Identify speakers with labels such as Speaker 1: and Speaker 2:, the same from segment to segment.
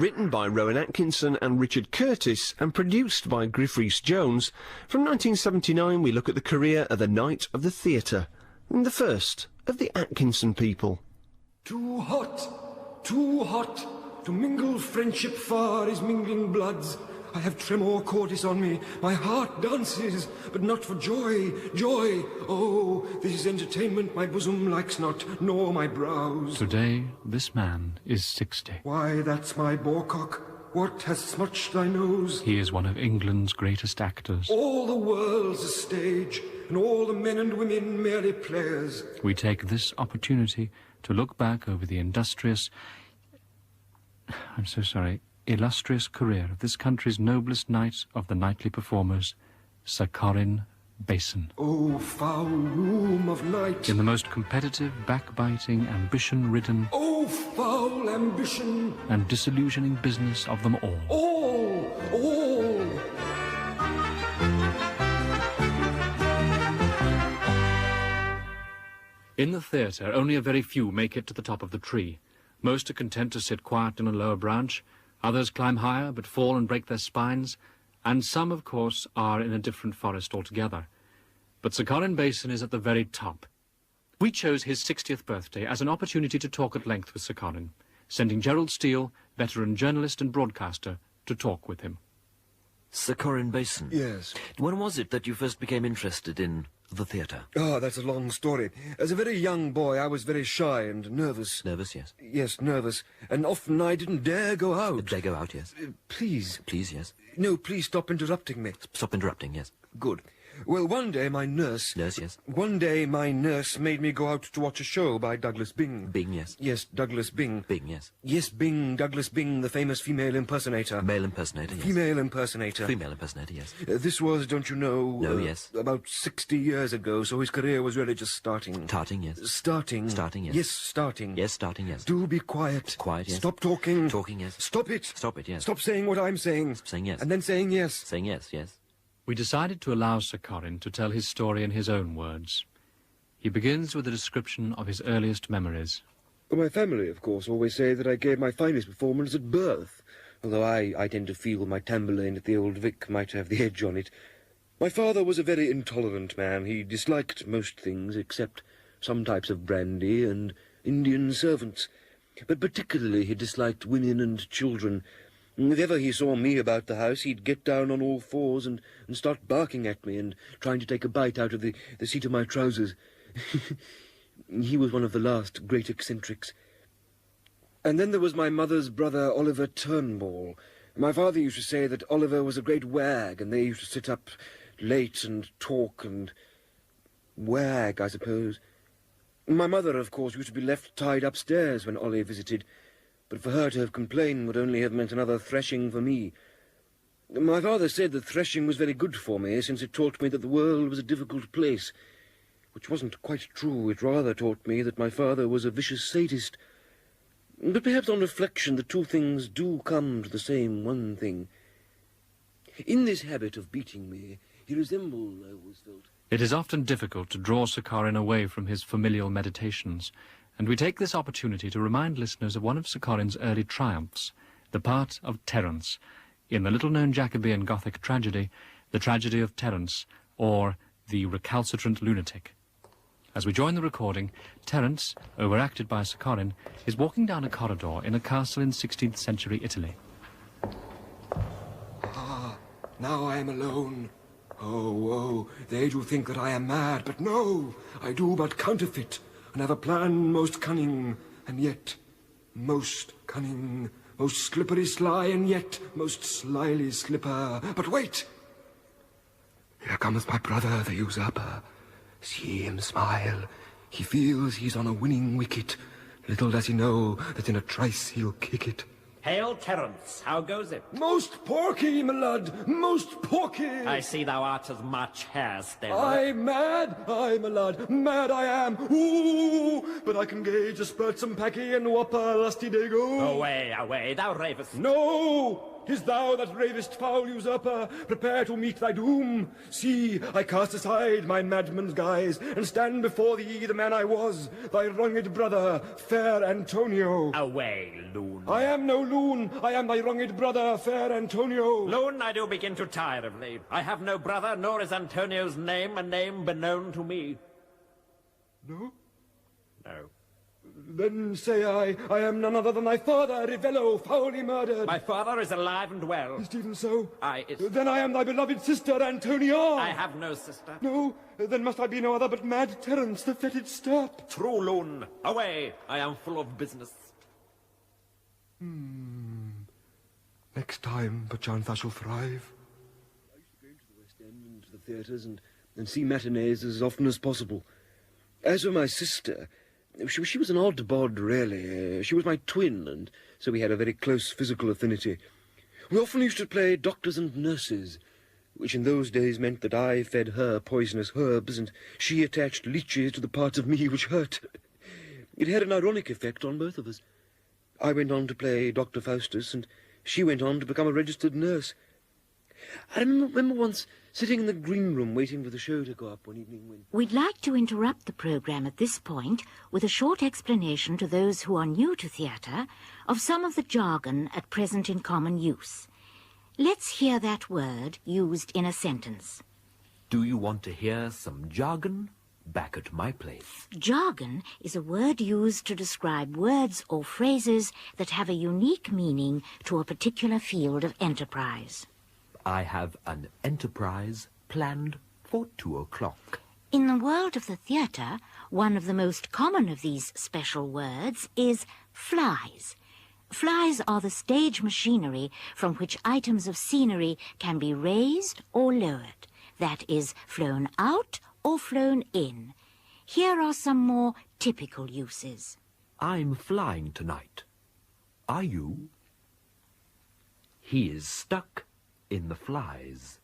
Speaker 1: written by Rowan Atkinson and Richard Curtis and produced by Griff Rhys-Jones, from 1979 we look at the career of the Knight of the Theatre, and the first of the Atkinson People.
Speaker 2: Too hot to mingle friendship far is mingling bloods. I have tremor cordis on me, my heart dances, but not for joy, joy. Oh, this is entertainment my bosom likes not, nor my brows.
Speaker 3: Today, this man is 60.
Speaker 2: Why, that's my borecock. What has smutched thy nose?
Speaker 3: He is one of England's greatest actors.
Speaker 2: All the world's a stage, and all the men and women merely players.
Speaker 3: We take this opportunity to look back over the illustrious career of this country's noblest knight of the knightly performers, Sir Corin Basin.
Speaker 2: Oh, foul room of night!
Speaker 3: In the most competitive, backbiting, ambition-ridden...
Speaker 2: Oh, foul ambition!
Speaker 3: ...and disillusioning business of them all.
Speaker 2: All!
Speaker 3: In the theatre, only a very few make it to the top of the tree. Most are content to sit quiet in a lower branch. Others climb higher, but fall and break their spines, and some, of course, are in a different forest altogether. But Sir Corin Basin is at the very top. We chose his 60th birthday as an opportunity to talk at length with Sir Corin, sending Gerald Steele, veteran journalist and broadcaster, to talk with him.
Speaker 4: Sir Corin Basin?
Speaker 2: Yes.
Speaker 4: When was it that you first became interested in the theatre?
Speaker 2: Oh, that's a long story. As a very young boy, I was very shy and nervous.
Speaker 4: Nervous, yes.
Speaker 2: Yes, nervous. And often I didn't dare go out.
Speaker 4: Dare go out, yes.
Speaker 2: Please.
Speaker 4: Please, yes.
Speaker 2: No, please stop interrupting me.
Speaker 4: Stop interrupting, yes.
Speaker 2: Good. Well, one day my nurse...
Speaker 4: Nurse, yes.
Speaker 2: One day my nurse made me go out to watch a show by Douglas Byng.
Speaker 4: Byng, yes.
Speaker 2: Yes, Douglas Byng.
Speaker 4: Byng, yes.
Speaker 2: Yes, Byng, Douglas Byng, the famous female impersonator.
Speaker 4: Male impersonator, yes.
Speaker 2: Female impersonator.
Speaker 4: Female impersonator, yes.
Speaker 2: This was, don't you know...
Speaker 4: No, yes.
Speaker 2: About 60 years ago, so his career was really just starting.
Speaker 4: Starting, yes.
Speaker 2: Starting.
Speaker 4: Starting, yes.
Speaker 2: Yes, starting.
Speaker 4: Yes, starting, yes.
Speaker 2: Do be quiet.
Speaker 4: Quiet, yes.
Speaker 2: Stop talking.
Speaker 4: Talking, yes.
Speaker 2: Stop it.
Speaker 4: Stop it, yes.
Speaker 2: Stop saying what I'm saying.
Speaker 4: Saying yes.
Speaker 2: And then saying yes.
Speaker 4: Saying yes, yes.
Speaker 3: We decided to allow Sir Corin to tell his story in his own words. He begins with a description of his earliest memories.
Speaker 2: Well, my family, of course, always say that I gave my finest performance at birth, although I tend to feel my Tamburlaine at the Old Vic might have the edge on it. My father was a very intolerant man. He disliked most things except some types of brandy and Indian servants. But particularly he disliked women and children. If ever he saw me about the house, he'd get down on all fours and start barking at me and trying to take a bite out of the seat of my trousers. He was one of the last great eccentrics. And then there was my mother's brother, Oliver Turnbull. My father used to say that Oliver was a great wag, and they used to sit up late and talk and wag, I suppose. My mother, of course, used to be left tied upstairs when Ollie visited, but for her to have complained would only have meant another thrashing for me. My father said that thrashing was very good for me, since it taught me that the world was a difficult place, which wasn't quite true. It rather taught me that my father was a vicious sadist. But perhaps on reflection the two things do come to the same one thing. In this habit of beating me, he resembled, I always felt...
Speaker 3: It is often difficult to draw Sir Corin away from his familial meditations, and we take this opportunity to remind listeners of one of Sir Corin's early triumphs, the part of Terence, in the little-known Jacobean Gothic tragedy, The Tragedy of Terence, or The Recalcitrant Lunatic. As we join the recording, Terence, overacted by Sir Corin, is walking down a corridor in a castle in 16th century Italy.
Speaker 2: Ah, now I am alone. Oh, they do think that I am mad, but no, I do but counterfeit, and have a plan most cunning, and yet most cunning, most slippery sly, and yet most slyly slipper. But wait! Here cometh my brother, the usurper. See him smile. He feels he's on a winning wicket. Little does he know that in a trice he'll kick it.
Speaker 5: Hail, Terence, how goes it?
Speaker 2: Most porky, my lad, most porky!
Speaker 5: I see thou art as much hare still.
Speaker 2: I'm mad, my lad, mad I am, ooh! But I can gauge a spurt some packy and whop a lusty day go.
Speaker 5: Away, away, thou ravest.
Speaker 2: No! 'tis thou that ravest, foul usurper, prepare to meet thy doom. See, I cast aside my madman's guise, and stand before thee the man I was, thy wronged brother, fair Antonio.
Speaker 5: Away, loon.
Speaker 2: I am no loon, I am thy wronged brother, fair Antonio.
Speaker 5: Loon, I do begin to tire of thee. I have no brother, nor is Antonio's name a name beknown to me.
Speaker 2: No?
Speaker 5: No.
Speaker 2: Then say I am none other than thy father, Rivello, foully murdered.
Speaker 5: My father is alive and well.
Speaker 2: Is it even so?
Speaker 5: Aye,
Speaker 2: Then I am thy beloved sister, Antonia.
Speaker 5: I have no sister.
Speaker 2: No, then must I be no other but mad Terence, the fetid stirp.
Speaker 5: True, loon. Away, I am full of business.
Speaker 2: Next time, perchance I shall thrive. I used to go to the West End and to the theatres and see matinees as often as possible. As for my sister, she was an odd bod, really. She was my twin, and so we had a very close physical affinity. We often used to play doctors and nurses, which in those days meant that I fed her poisonous herbs, and she attached leeches to the parts of me which hurt. It had an ironic effect on both of us. I went on to play Dr. Faustus, and she went on to become a registered nurse. I remember once sitting in the green room waiting for the show to go up one evening when...
Speaker 6: We'd like to interrupt the programme at this point with a short explanation to those who are new to theatre of some of the jargon at present in common use. Let's hear that word used in a sentence.
Speaker 4: Do you want to hear some jargon? Back at my place.
Speaker 6: Jargon is a word used to describe words or phrases that have a unique meaning to a particular field of enterprise.
Speaker 4: I have an enterprise planned for 2 o'clock.
Speaker 6: In the world of the theatre, one of the most common of these special words is flies. Flies are the stage machinery from which items of scenery can be raised or lowered, that is, flown out or flown in. Here are some more typical uses.
Speaker 4: I'm flying tonight. Are you? He is stuck in the flies.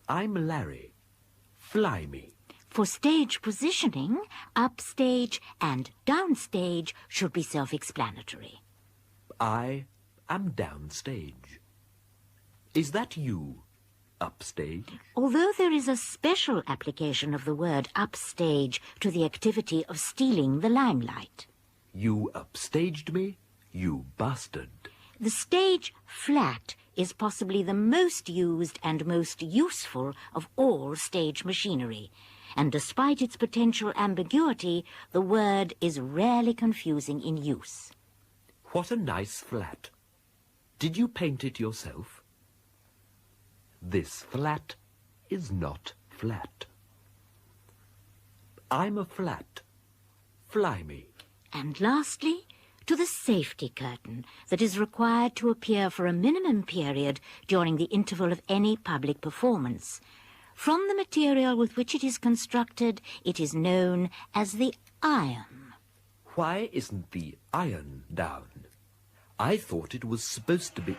Speaker 4: I'm Larry. Fly me.
Speaker 6: For stage positioning, upstage and downstage should be self-explanatory.
Speaker 4: I am downstage. Is that you, upstage?
Speaker 6: Although there is a special application of the word upstage to the activity of stealing the limelight.
Speaker 4: You upstaged me, you bastard.
Speaker 6: The stage flat is possibly the most used and most useful of all stage machinery, and despite its potential ambiguity, the word is rarely confusing in use.
Speaker 4: What a nice flat. Did you paint it yourself? This flat is not flat. I'm a flat. Fly me.
Speaker 6: And lastly, to the safety curtain that is required to appear for a minimum period during the interval of any public performance. From the material with which it is constructed, it is known as the iron.
Speaker 4: Why isn't the iron down? I thought it was supposed to be...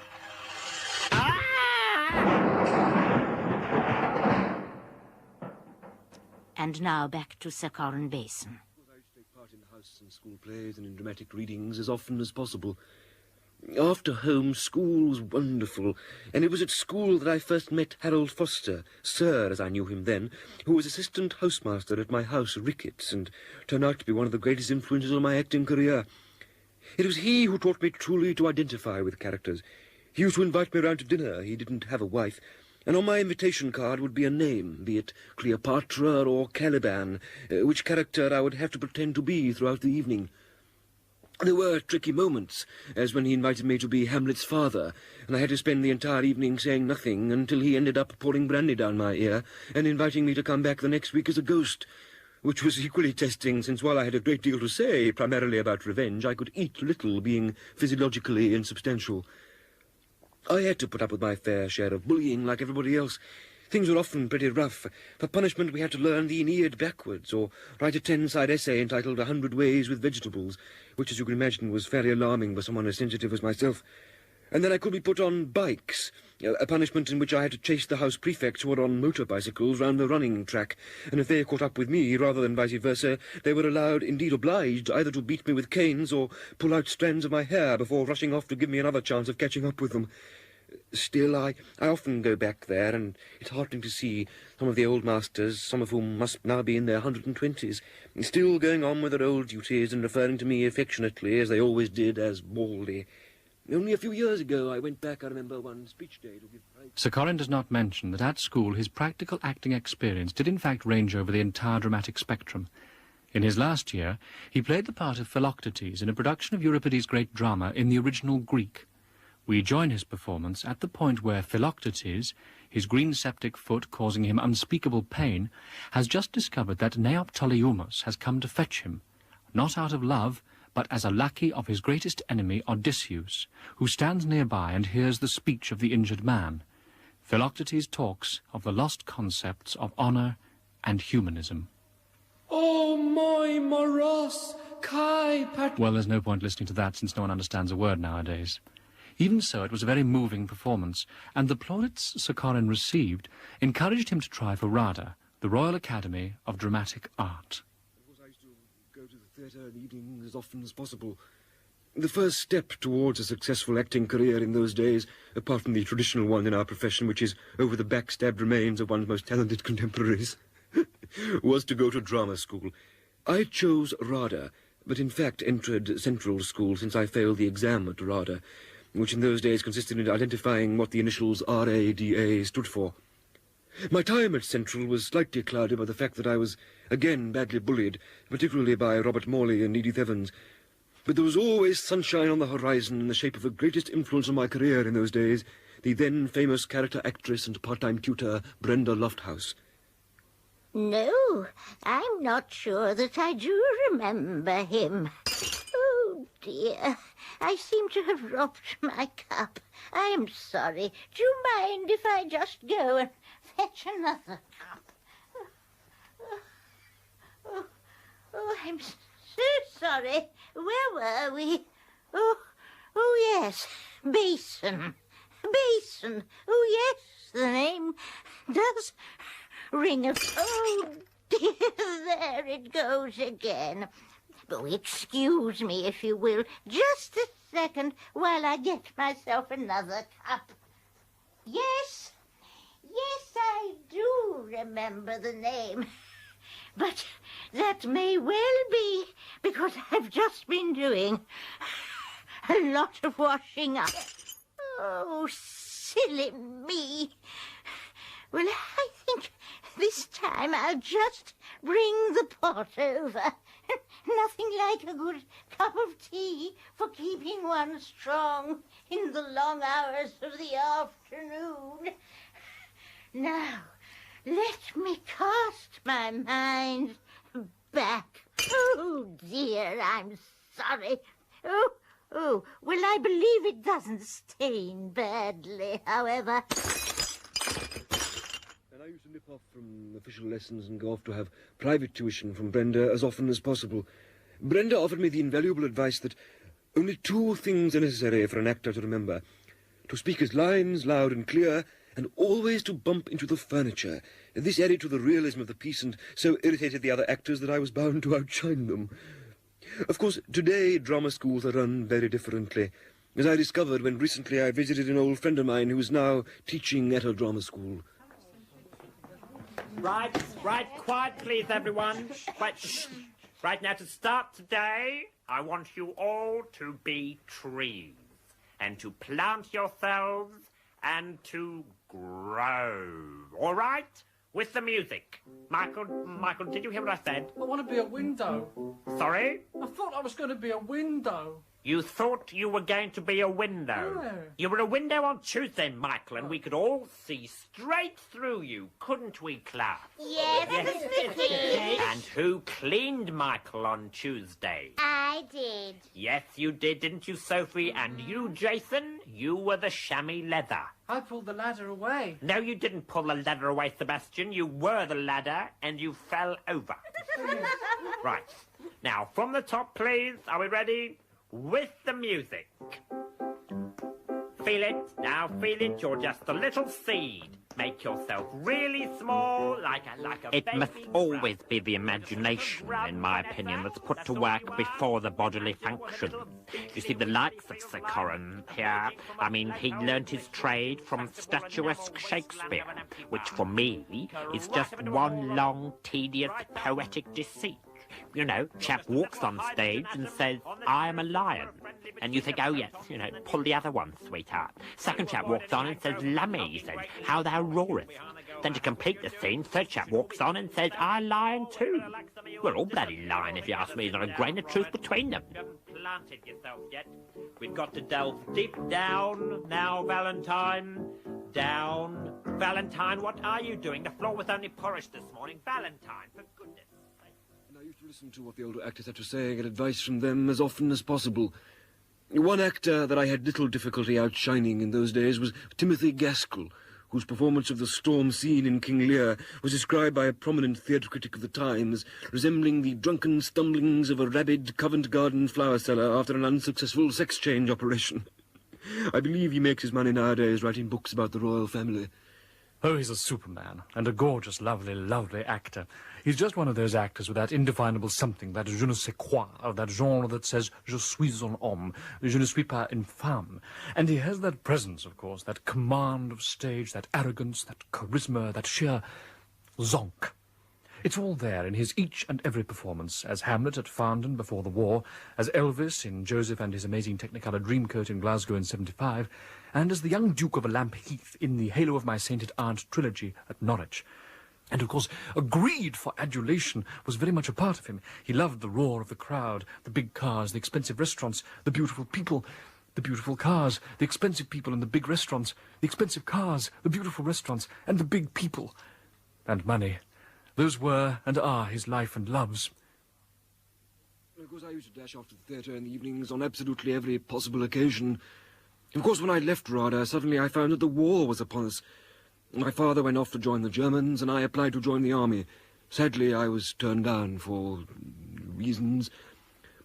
Speaker 6: And now back to Sir Corin Basin.
Speaker 2: I used to take part in house and school plays and in dramatic readings as often as possible. After home, school was wonderful, and it was at school that I first met Harold Foster, Sir, as I knew him then, who was assistant housemaster at my house, Ricketts, and turned out to be one of the greatest influences on my acting career. It was he who taught me truly to identify with characters. He used to invite me round to dinner. He didn't have a wife, and on my invitation card would be a name, be it Cleopatra or Caliban, which character I would have to pretend to be throughout the evening. There were tricky moments, as when he invited me to be Hamlet's father, and I had to spend the entire evening saying nothing until he ended up pouring brandy down my ear and inviting me to come back the next week as a ghost, which was equally testing, since while I had a great deal to say, primarily about revenge, I could eat little, being physiologically insubstantial. I had to put up with my fair share of bullying like everybody else. Things were often pretty rough. For punishment we had to learn the Aeneid backwards, or write a 10-side essay entitled 100 Ways with Vegetables, which, as you can imagine, was fairly alarming for someone as sensitive as myself. And then I could be put on bikes, a punishment in which I had to chase the house prefects who were on motor bicycles round the running track, and if they caught up with me, rather than vice versa, they were allowed, indeed obliged, either to beat me with canes or pull out strands of my hair before rushing off to give me another chance of catching up with them. Still, I often go back there, and it's heartening to see some of the old masters, some of whom must now be in their 120s, still going on with their old duties and referring to me affectionately, as they always did, as Baldy. Only a few years ago I went back, I remember, one speech day to give prize.
Speaker 3: Sir Corin does not mention that at school his practical acting experience did in fact range over the entire dramatic spectrum. In his last year, he played the part of Philoctetes in a production of Euripides' great drama in the original Greek. We join his performance at the point where Philoctetes, his green septic foot causing him unspeakable pain, has just discovered that Neoptolemus has come to fetch him, not out of love, but as a lackey of his greatest enemy, Odysseus, who stands nearby and hears the speech of the injured man. Philoctetes talks of the lost concepts of honour and humanism.
Speaker 7: Oh, my moros, kai pat...
Speaker 3: Well, there's no point listening to that since no one understands a word nowadays. Even so, it was a very moving performance, and the plaudits Sir Corin received encouraged him to try for RADA, the Royal Academy of Dramatic Art.
Speaker 2: I used to go to the theatre in the evening as often as possible. The first step towards a successful acting career in those days, apart from the traditional one in our profession, which is over the backstabbed remains of one's most talented contemporaries, was to go to drama school. I chose RADA, but in fact entered Central School since I failed the exam at RADA, which in those days consisted in identifying what the initials RADA stood for. My time at Central was slightly clouded by the fact that I was again badly bullied, particularly by Robert Morley and Edith Evans. But there was always sunshine on the horizon in the shape of the greatest influence on my career in those days, the then famous character actress and part-time tutor, Brenda Lofthouse.
Speaker 6: No, I'm not sure that I do remember him. Oh, dear. I seem to have dropped my cup. I am sorry. Do you mind if I just go and fetch another cup? Oh, I'm so sorry. Where were we? Oh, yes, basin. Basin. Oh, yes, the name does ring a... Oh, dear, there it goes again. Oh, excuse me, if you will, just a second while I get myself another cup. Yes, I do remember the name. But that may well be because I've just been doing a lot of washing up. Oh, silly me. Well, I think this time I'll just bring the pot over. Nothing like a good cup of tea for keeping one strong in the long hours of the afternoon. Now, let me cast my mind back. Oh, dear, I'm sorry. Oh, well, I believe it doesn't stain badly, however.
Speaker 2: And I used to nip off from official lessons and go off to have private tuition from Brenda as often as possible. Brenda offered me the invaluable advice that only two things are necessary for an actor to remember: to speak his lines loud and clear, and always to bump into the furniture. This added to the realism of the piece and so irritated the other actors that I was bound to outshine them. Of course, today drama schools are run very differently, as I discovered when recently I visited an old friend of mine who is now teaching at a drama school.
Speaker 5: Right, quiet, please, everyone. Right, shh. Right, now to start today, I want you all to be trees, and to plant yourselves, and to grow. All right? With the music. Michael, did you hear what I said?
Speaker 7: I want to be a window.
Speaker 5: Sorry?
Speaker 7: I thought I was going to be a window.
Speaker 5: You thought you were going to be a window.
Speaker 7: Yeah.
Speaker 5: You were a window on Tuesday, Michael, and we could all see straight through you, couldn't we, class?
Speaker 6: Yes, Vicky.
Speaker 5: And who cleaned Michael on Tuesday?
Speaker 6: I did.
Speaker 5: Yes, you did, didn't you, Sophie? And you, Jason, you were the chamois leather.
Speaker 7: I pulled the ladder away.
Speaker 5: No, you didn't pull the ladder away, Sebastian. You were the ladder, and you fell over. Right. Now, from the top, please. Are we ready? With the music. Feel it, now feel it, you're just a little seed. Make yourself really small, like a
Speaker 8: It
Speaker 5: baby
Speaker 8: must
Speaker 5: grub.
Speaker 8: always be the imagination, in my opinion, that's put to work before the bodily function. You see, the likes of Sir Corin here, I mean, he learnt his trade from statuesque Shakespeare, which for me is just one long, tedious, poetic deceit. You know, chap walks on stage and says, I am a lion. And you think, oh yes, you know, pull the other one, sweetheart. Second chap walks on and says, lummy, he says, how thou roarest. Then to complete the scene, third chap walks on and says, I lion too. We're all bloody lying, if you ask me. There's not a grain of truth between them.
Speaker 5: You haven't planted yourself yet. We've got to delve deep down now, Valentine. Down. Valentine, what are you doing? The floor was only porous this morning. Valentine, for goodness sake.
Speaker 2: I used to listen to what the older actors had to say and get advice from them as often as possible. One actor that I had little difficulty outshining in those days was Timothy Gaskell, whose performance of the storm scene in King Lear was described by a prominent theatre critic of the time as resembling the drunken stumblings of a rabid Covent Garden flower seller after an unsuccessful sex change operation. I believe he makes his money nowadays writing books about the royal family.
Speaker 3: Oh, he's a superman, and a gorgeous, lovely, lovely actor. He's just one of those actors with that indefinable something, that je ne sais quoi, of that genre that says, je suis un homme, je ne suis pas une femme. And he has that presence, of course, that command of stage, that arrogance, that charisma, that sheer zonk. It's all there in his each and every performance, as Hamlet at Farndon before the war, as Elvis in Joseph and His Amazing Technicolor Dreamcoat in Glasgow in '75, and as the young Duke of Lamp Heath in the Halo of My Sainted Aunt trilogy at Norwich. And, of course, a greed for adulation was very much a part of him. He loved the roar of the crowd, the big cars, the expensive restaurants, the beautiful people, the beautiful cars, the expensive people and the big restaurants, the expensive cars, the beautiful restaurants, and the big people. And money. Those were and are his life and loves.
Speaker 2: Of course, I used to dash off to the theatre in the evenings on absolutely every possible occasion. Of course, when I left RADA, suddenly I found that the war was upon us. My father went off to join the Germans, and I applied to join the army. Sadly, I was turned down for reasons.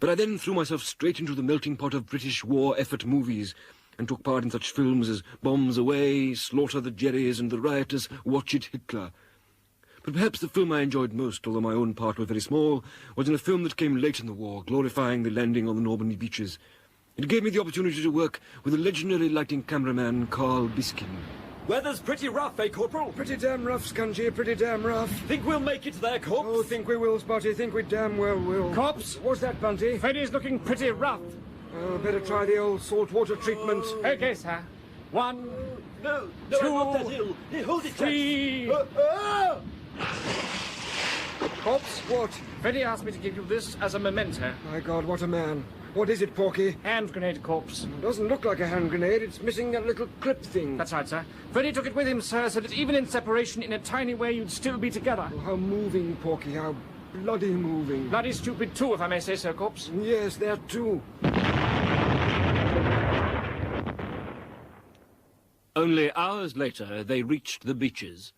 Speaker 2: But I then threw myself straight into the melting pot of British war effort movies, and took part in such films as Bombs Away, Slaughter the Jerrys, and the riotous Watch It Hitler. But perhaps the film I enjoyed most, although my own part was very small, was in a film that came late in the war, glorifying the landing on the Normandy beaches. It gave me the opportunity to work with the legendary lighting cameraman Carl Biskin.
Speaker 9: Weather's pretty rough, eh, Corporal?
Speaker 2: Pretty damn rough, Scungy, pretty damn rough.
Speaker 9: Think we'll make it there, Corps?
Speaker 2: Oh, think we will, Spotty, think we damn well will.
Speaker 7: Cops,
Speaker 2: What's that, Bunty?
Speaker 7: Freddy's looking pretty rough.
Speaker 2: Oh, better try the old saltwater treatment.
Speaker 7: Okay, sir. 1,
Speaker 9: No,
Speaker 7: Two,
Speaker 9: I'm not that ill. Here, hold it, chaps.
Speaker 7: 3... Cops,
Speaker 2: What?
Speaker 7: Freddy asked me to give you this as a memento.
Speaker 2: My God, what a man. What is it, Porky?
Speaker 7: Hand grenade, corpse.
Speaker 2: Doesn't look like a hand grenade. It's missing that little clip thing.
Speaker 7: That's right, sir. Freddy took it with him, sir, so that even in separation, in a tiny way, you'd still be together.
Speaker 2: Oh, how moving, Porky, how bloody moving.
Speaker 7: Bloody stupid, too, if I may say so, corpse.
Speaker 2: Yes, that too.
Speaker 10: Only hours later, they reached the beaches.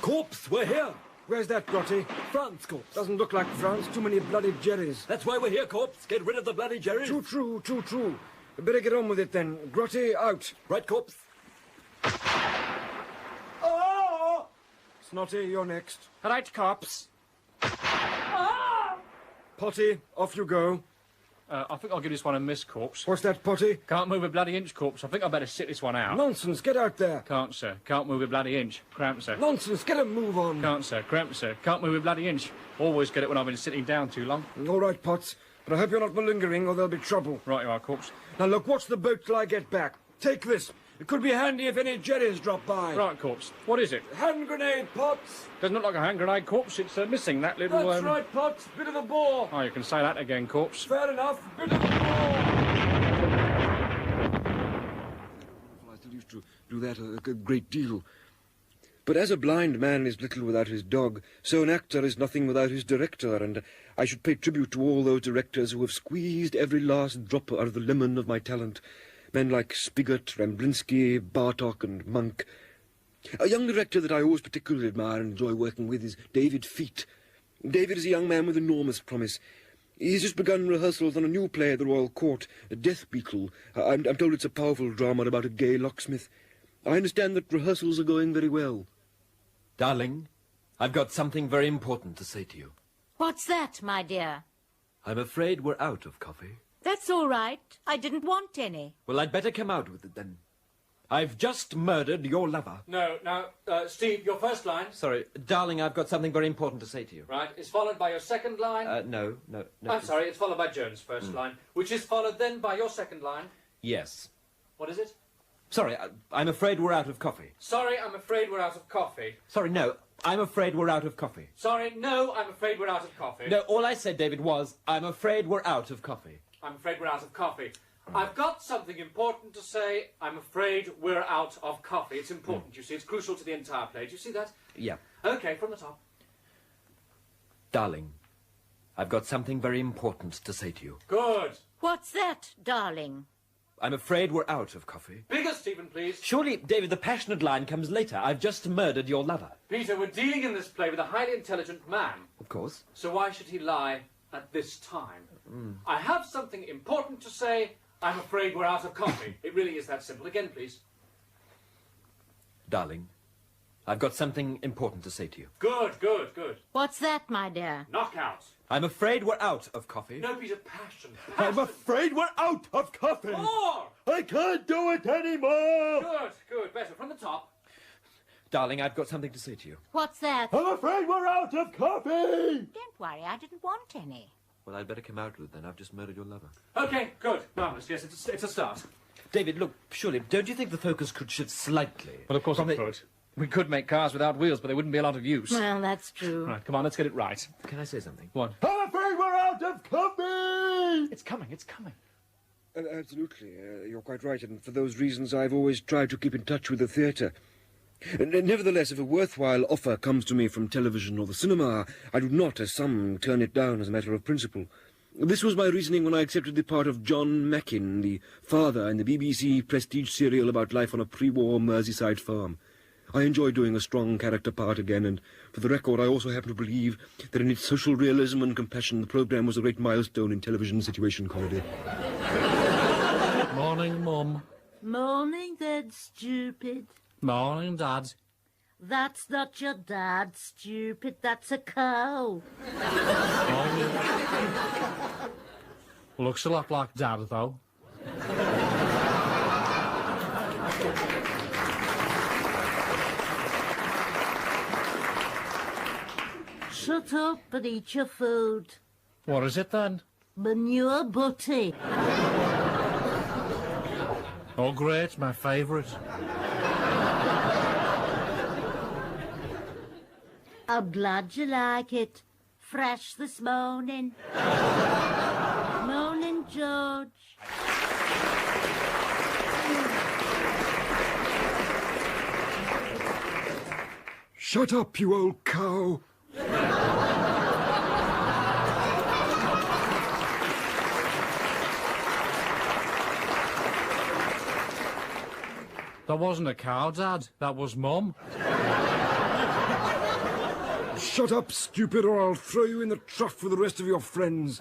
Speaker 9: Corpse, we're here.
Speaker 2: Where's that, Grotty?
Speaker 9: France, Corpse.
Speaker 2: Doesn't look like France. Too many bloody Jerrys.
Speaker 9: That's why we're here, Corpse. Get rid of the bloody Jerrys.
Speaker 2: Too true, too true. Better get on with it then. Grotty, out.
Speaker 9: Right, Corpse. Oh!
Speaker 2: Snotty, you're next.
Speaker 7: Right, cops.
Speaker 2: Potty, off you go.
Speaker 7: I think I'll give this one a miss, corpse.
Speaker 2: What's that, Potty?
Speaker 7: Can't move a bloody inch, corpse. I think I'd better sit this one out.
Speaker 2: Nonsense, get out there.
Speaker 7: Can't, sir. Can't move a bloody inch. Cramp, sir.
Speaker 2: Nonsense, get a move on.
Speaker 7: Can't, sir. Cramp, sir. Can't move a bloody inch. Always get it when I've been sitting down too long.
Speaker 2: All right, Potts, but I hope you're not malingering or there'll be trouble.
Speaker 7: Right you are, corpse.
Speaker 2: Now look, watch the boat till I get back. Take this. It could be handy if any Jerrys drop by.
Speaker 7: Right, corpse. What is it?
Speaker 2: Hand grenade, Potts.
Speaker 7: Doesn't look like a hand grenade, corpse. It's missing that little...
Speaker 2: That's right, Potts. Bit of a bore.
Speaker 7: Oh, you can say that again, corpse.
Speaker 2: Fair enough. Bit of a bore. I still used to do that a great deal. But as a blind man is little without his dog, so an actor is nothing without his director, and I should pay tribute to all those directors who have squeezed every last drop out of the lemon of my talent. Men like Spigot, Ramblinsky, Bartok, and Monk. A young director that I always particularly admire and enjoy working with is David Feet. David is a young man with enormous promise. He's just begun rehearsals on a new play at the Royal Court, a Death Beetle. I'm told it's a powerful drama about a gay locksmith. I understand that rehearsals are going very well.
Speaker 11: Darling, I've got something very important to say to you.
Speaker 6: What's that, my dear?
Speaker 11: I'm afraid we're out of coffee.
Speaker 6: That's all right. I didn't want any.
Speaker 11: Well, I'd better come out with it then. I've just murdered your lover.
Speaker 3: No, now, Steve, your first line.
Speaker 11: Sorry, darling, I've got something very important to say to you.
Speaker 3: Right, is followed by your second line.
Speaker 11: No.
Speaker 3: I'm sorry, it's followed by Jones' first line, which is followed then by your second line.
Speaker 11: Yes.
Speaker 3: What is it?
Speaker 11: Sorry, I'm afraid we're out of coffee.
Speaker 3: Sorry, I'm afraid we're out of coffee.
Speaker 11: Sorry, no, I'm afraid we're out of coffee.
Speaker 3: Sorry, no, I'm afraid we're out of coffee.
Speaker 11: No, all I said, David, was, I'm afraid we're out of coffee.
Speaker 3: I'm afraid we're out of coffee. I've got something important to say. I'm afraid we're out of coffee. It's important, you see. It's crucial to the entire play. Do you see that?
Speaker 11: Yeah.
Speaker 3: Okay, from the top.
Speaker 11: Darling, I've got something very important to say to you.
Speaker 3: Good.
Speaker 6: What's that, darling?
Speaker 11: I'm afraid we're out of coffee.
Speaker 3: Bigger, Stephen, please.
Speaker 11: Surely, David, the passionate line comes later. I've just murdered your lover.
Speaker 3: Peter, we're dealing in this play with a highly intelligent man.
Speaker 11: Of course.
Speaker 3: So why should he lie at this time? I have something important to say. I'm afraid we're out of coffee. It really is that simple. Again, please.
Speaker 11: Darling, I've got something important to say to you.
Speaker 3: Good, good, good.
Speaker 6: What's that, my dear?
Speaker 3: Knockout.
Speaker 11: I'm afraid we're out of coffee.
Speaker 3: No, Peter, passion.
Speaker 9: I'm afraid we're out of coffee.
Speaker 3: More!
Speaker 9: I can't do it anymore.
Speaker 3: Good, good. Better. From the top.
Speaker 11: Darling, I've got something to say to you.
Speaker 6: What's that?
Speaker 9: I'm afraid we're out of coffee.
Speaker 6: Don't worry, I didn't want any.
Speaker 11: Well, I'd better come out with it then. I've just murdered your lover.
Speaker 3: Okay, good. Marvellous. Yes, it's a start.
Speaker 11: David, look, surely, don't you think the focus could shift slightly?
Speaker 3: Well, of course it could. We could make cars without wheels, but they wouldn't be a lot of use.
Speaker 6: Well, that's true.
Speaker 3: Right, come on, let's get it right.
Speaker 11: Can I say something?
Speaker 3: What?
Speaker 9: I'm afraid we're out of coffee.
Speaker 3: It's coming, it's coming.
Speaker 2: Absolutely. You're quite right, and for those reasons I've always tried to keep in touch with the theatre. Nevertheless, if a worthwhile offer comes to me from television or the cinema, I do not, as some, turn it down as a matter of principle. This was my reasoning when I accepted the part of John Mackin, the father in the BBC prestige serial about life on a pre-war Merseyside farm. I enjoy doing a strong character part again, and for the record, I also happen to believe that in its social realism and compassion, the programme was a great milestone in television situation comedy.
Speaker 3: Morning, Mum.
Speaker 6: Morning, Dad, stupid.
Speaker 3: Morning, Dad.
Speaker 6: That's not your dad, stupid. That's a cow.
Speaker 3: Looks a lot like Dad, though.
Speaker 6: Shut up and eat your food.
Speaker 3: What is it, then?
Speaker 6: Manure butty.
Speaker 3: Oh, great, my favourite.
Speaker 6: I'm glad you like it. Fresh this morning. Morning, George.
Speaker 2: Shut up, you old cow!
Speaker 3: That wasn't a cow, Dad. That was Mum.
Speaker 2: Shut up, stupid, or I'll throw you in the trough with the rest of your friends.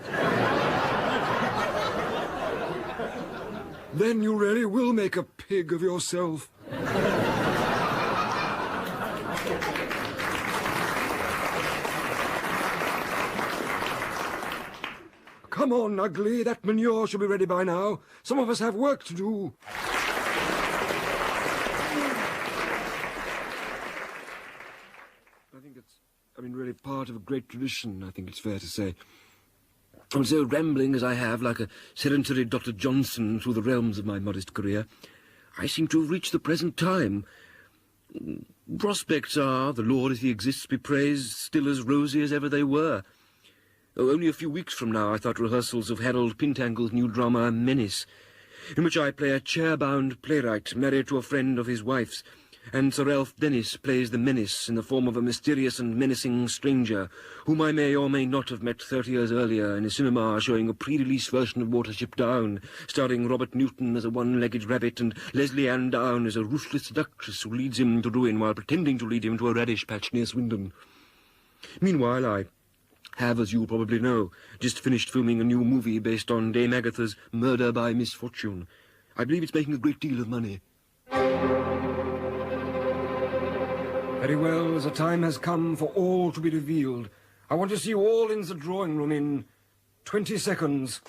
Speaker 2: Then you really will make a pig of yourself. Come on, ugly. That manure should be ready by now. Some of us have work to do. I think it's, really part of a great tradition, I think it's fair to say. And so, rambling as I have, like a sedentary Dr. Johnson through the realms of my modest career, I seem to have reached the present time. Prospects are, the Lord, if he exists, be praised, still as rosy as ever they were. Oh, only a few weeks from now I thought rehearsals of Harold Pintangle's new drama, Menace, in which I play a chair-bound playwright married to a friend of his wife's, and Sir Ralph Dennis plays the menace in the form of a mysterious and menacing stranger, whom I may or may not have met 30 years earlier in a cinema showing a pre-release version of Watership Down, starring Robert Newton as a one-legged rabbit and Leslie Ann Down as a ruthless seductress who leads him to ruin while pretending to lead him to a radish patch near Swindon. Meanwhile, I have, as you probably know, just finished filming a new movie based on Dame Agatha's murder by misfortune. I believe it's making a great deal of money.
Speaker 12: Very well, the time has come for all to be revealed. I want to see you all in the drawing room in 20 seconds.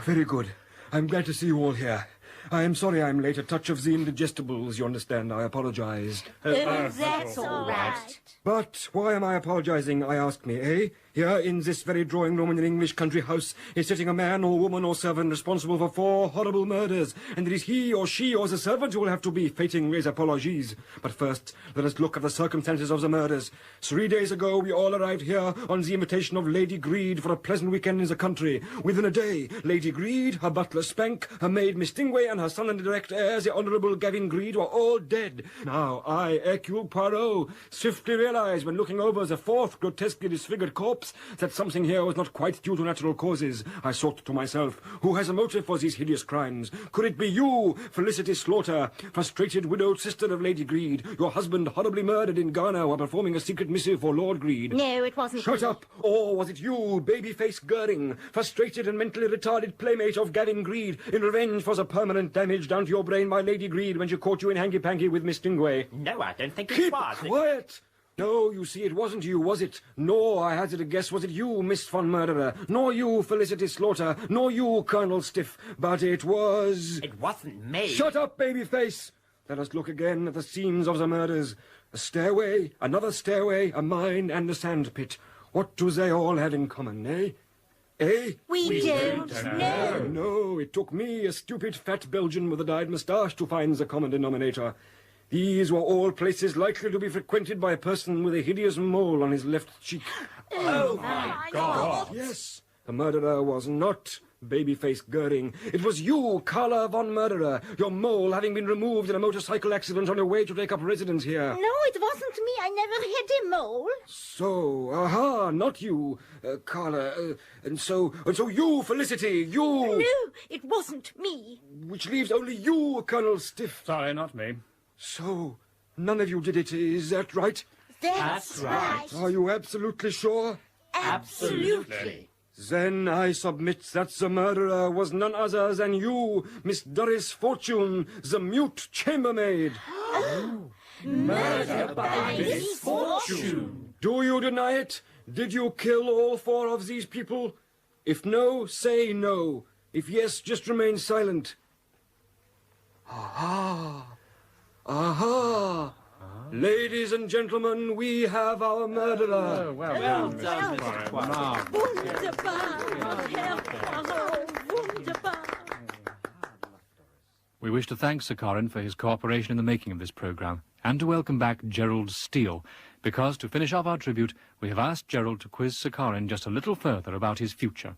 Speaker 12: Very good. I'm glad to see you all here. I am sorry I'm late. A touch of the indigestibles, you understand. I apologize.
Speaker 6: That's all right.
Speaker 12: But why am I apologizing, I ask me, eh? Here in this very drawing room in an English country house is sitting a man or woman or servant responsible for 4 horrible murders, and it is he or she or the servant who will have to be fating his apologies. But first, let us look at the circumstances of the murders. 3 days ago, we all arrived here on the invitation of Lady Greed for a pleasant weekend in the country. Within a day, Lady Greed, her butler Spank, her maid Miss Stingway, and her son and direct heir, the Honourable Gavin Greed, were all dead. Now, I, Hercule Poirot, swiftly realized when looking over the 4th grotesquely disfigured corpse that something here was not quite due to natural causes. I thought to myself, who has a motive for these hideous crimes? Could it be you, Felicity Slaughter, frustrated widowed sister of Lady Greed, your husband horribly murdered in Ghana while performing a secret missive for Lord Greed?
Speaker 6: No, it wasn't.
Speaker 12: Shut up! Or was it you, babyface Goering, frustrated and mentally retarded playmate of Gavin Greed, in revenge for the permanent damage done to your brain by Lady Greed when she caught you in hanky-panky with Miss Stingway?
Speaker 5: No, I don't think it
Speaker 12: Keep
Speaker 5: was.
Speaker 12: quiet! No, you see, it wasn't you, was it? Nor, I hazard a guess, was it you, Miss Von Murderer, nor you, Felicity Slaughter, nor you, Colonel Stiff, but it was...
Speaker 5: It wasn't me.
Speaker 12: Shut up, babyface! Let us look again at the scenes of the murders. A stairway, another stairway, a mine, and a sandpit. What do they all have in common, eh? Eh?
Speaker 6: We don't know.
Speaker 12: No, it took me, a stupid fat Belgian with a dyed moustache, to find the common denominator. These were all places likely to be frequented by a person with a hideous mole on his left cheek.
Speaker 6: Oh, my God.
Speaker 12: Yes, the murderer was not babyface Goering. It was you, Carla von Murderer, your mole having been removed in a motorcycle accident on your way to take up residence here.
Speaker 6: No, it wasn't me. I never had a mole.
Speaker 12: So, aha, not you, Carla, and so you, Felicity, you...
Speaker 6: No, it wasn't me.
Speaker 12: Which leaves only you, Colonel Stiff.
Speaker 7: Sorry, not me.
Speaker 12: So, none of you did it, is that right?
Speaker 6: That's right.
Speaker 12: Are you absolutely sure?
Speaker 6: Absolutely.
Speaker 12: Then I submit that the murderer was none other than you, Miss Doris Fortune, the mute chambermaid.
Speaker 6: Murder by misfortune.
Speaker 12: Do you deny it? Did you kill all 4 of these people? If no, say no. If yes, just remain silent. Aha! Aha! Ladies and gentlemen, we have our murderer.
Speaker 7: Oh, well done,
Speaker 6: Mr.
Speaker 7: Poirot.
Speaker 6: Wunderbar. Herr Poirot, wunderbar.
Speaker 3: We wish to thank Sir Corin for his cooperation in the making of this programme, and to welcome back Gerald Steele, because to finish off our tribute, we have asked Gerald to quiz Sir Corin just a little further about his future.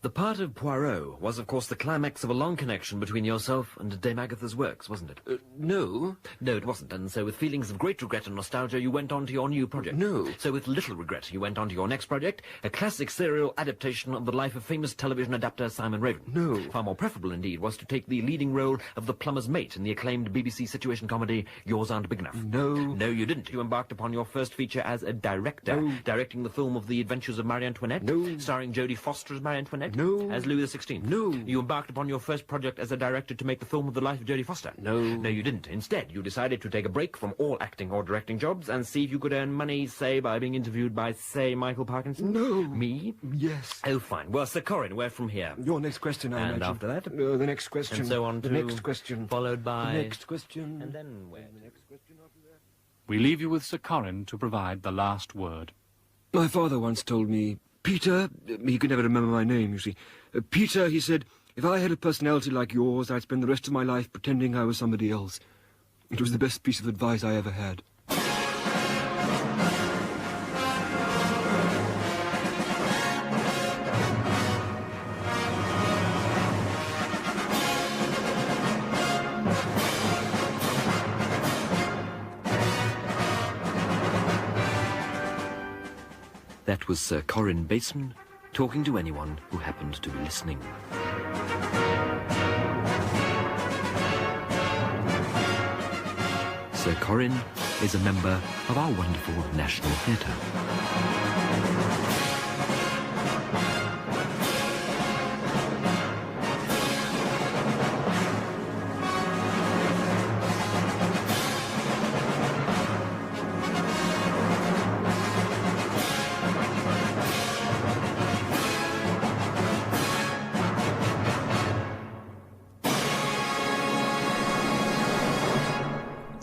Speaker 11: The part of Poirot was, of course, the climax of a long connection between yourself and Dame Agatha's works, wasn't it?
Speaker 2: No.
Speaker 11: No, it wasn't, and so with feelings of great regret and nostalgia, you went on to your new project.
Speaker 2: No.
Speaker 11: So with little regret, you went on to your next project, a classic serial adaptation of the life of famous television adapter Simon Raven.
Speaker 2: No.
Speaker 11: Far more preferable, indeed, was to take the leading role of the plumber's mate in the acclaimed BBC situation comedy Yours Aren't Big Enough.
Speaker 2: No.
Speaker 11: No, you didn't. You embarked upon your first feature as a director, directing the film of The Adventures of Marie Antoinette.
Speaker 2: No.
Speaker 11: Starring Jodie Foster as Marie Antoinette.
Speaker 2: No.
Speaker 11: As Louis XVI.
Speaker 2: No.
Speaker 11: You embarked upon your first project as a director to make the film of the life of Jodie Foster.
Speaker 2: No.
Speaker 11: No, you didn't. Instead, you decided to take a break from all acting or directing jobs and see if you could earn money, say, by being interviewed by, say, Michael Parkinson?
Speaker 12: No.
Speaker 11: Me?
Speaker 12: Yes.
Speaker 11: Oh, fine. Well, Sir Corin, where from here?
Speaker 12: Your next question, I
Speaker 11: And
Speaker 12: imagine.
Speaker 11: after that?
Speaker 12: The next question.
Speaker 11: And so on
Speaker 12: The
Speaker 11: to...
Speaker 12: next question.
Speaker 11: Followed by...
Speaker 12: The next question.
Speaker 11: And then where?
Speaker 12: The next question after that.
Speaker 3: We leave you with Sir Corin to provide the last word.
Speaker 2: My father once told me, Peter, he could never remember my name, you see. Peter, he said, if I had a personality like yours, I'd spend the rest of my life pretending I was somebody else. It was the best piece of advice I ever had.
Speaker 11: That was Sir Corin Bateson talking to anyone who happened to be listening.
Speaker 4: Sir Corin is a member of our wonderful National Theatre.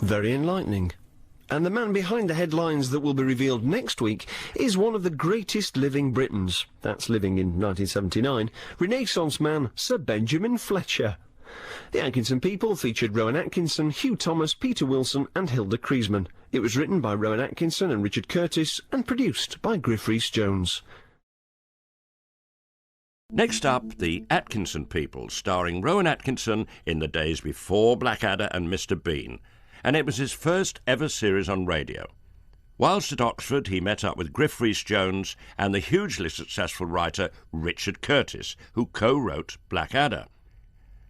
Speaker 1: Very enlightening. And the man behind the headlines that will be revealed next week is one of the greatest living Britons, that's living in 1979, Renaissance man Sir Benjamin Fletcher. The Atkinson People featured Rowan Atkinson, Hugh Thomas, Peter Wilson and Hilda Kriesman. It was written by Rowan Atkinson and Richard Curtis and produced by Griff Rhys-Jones.
Speaker 13: Next up, the Atkinson People, starring Rowan Atkinson in the days before Blackadder and Mr. Bean, and it was his first ever series on radio. Whilst at Oxford, he met up with Griff Rhys-Jones and the hugely successful writer Richard Curtis, who co-wrote Blackadder.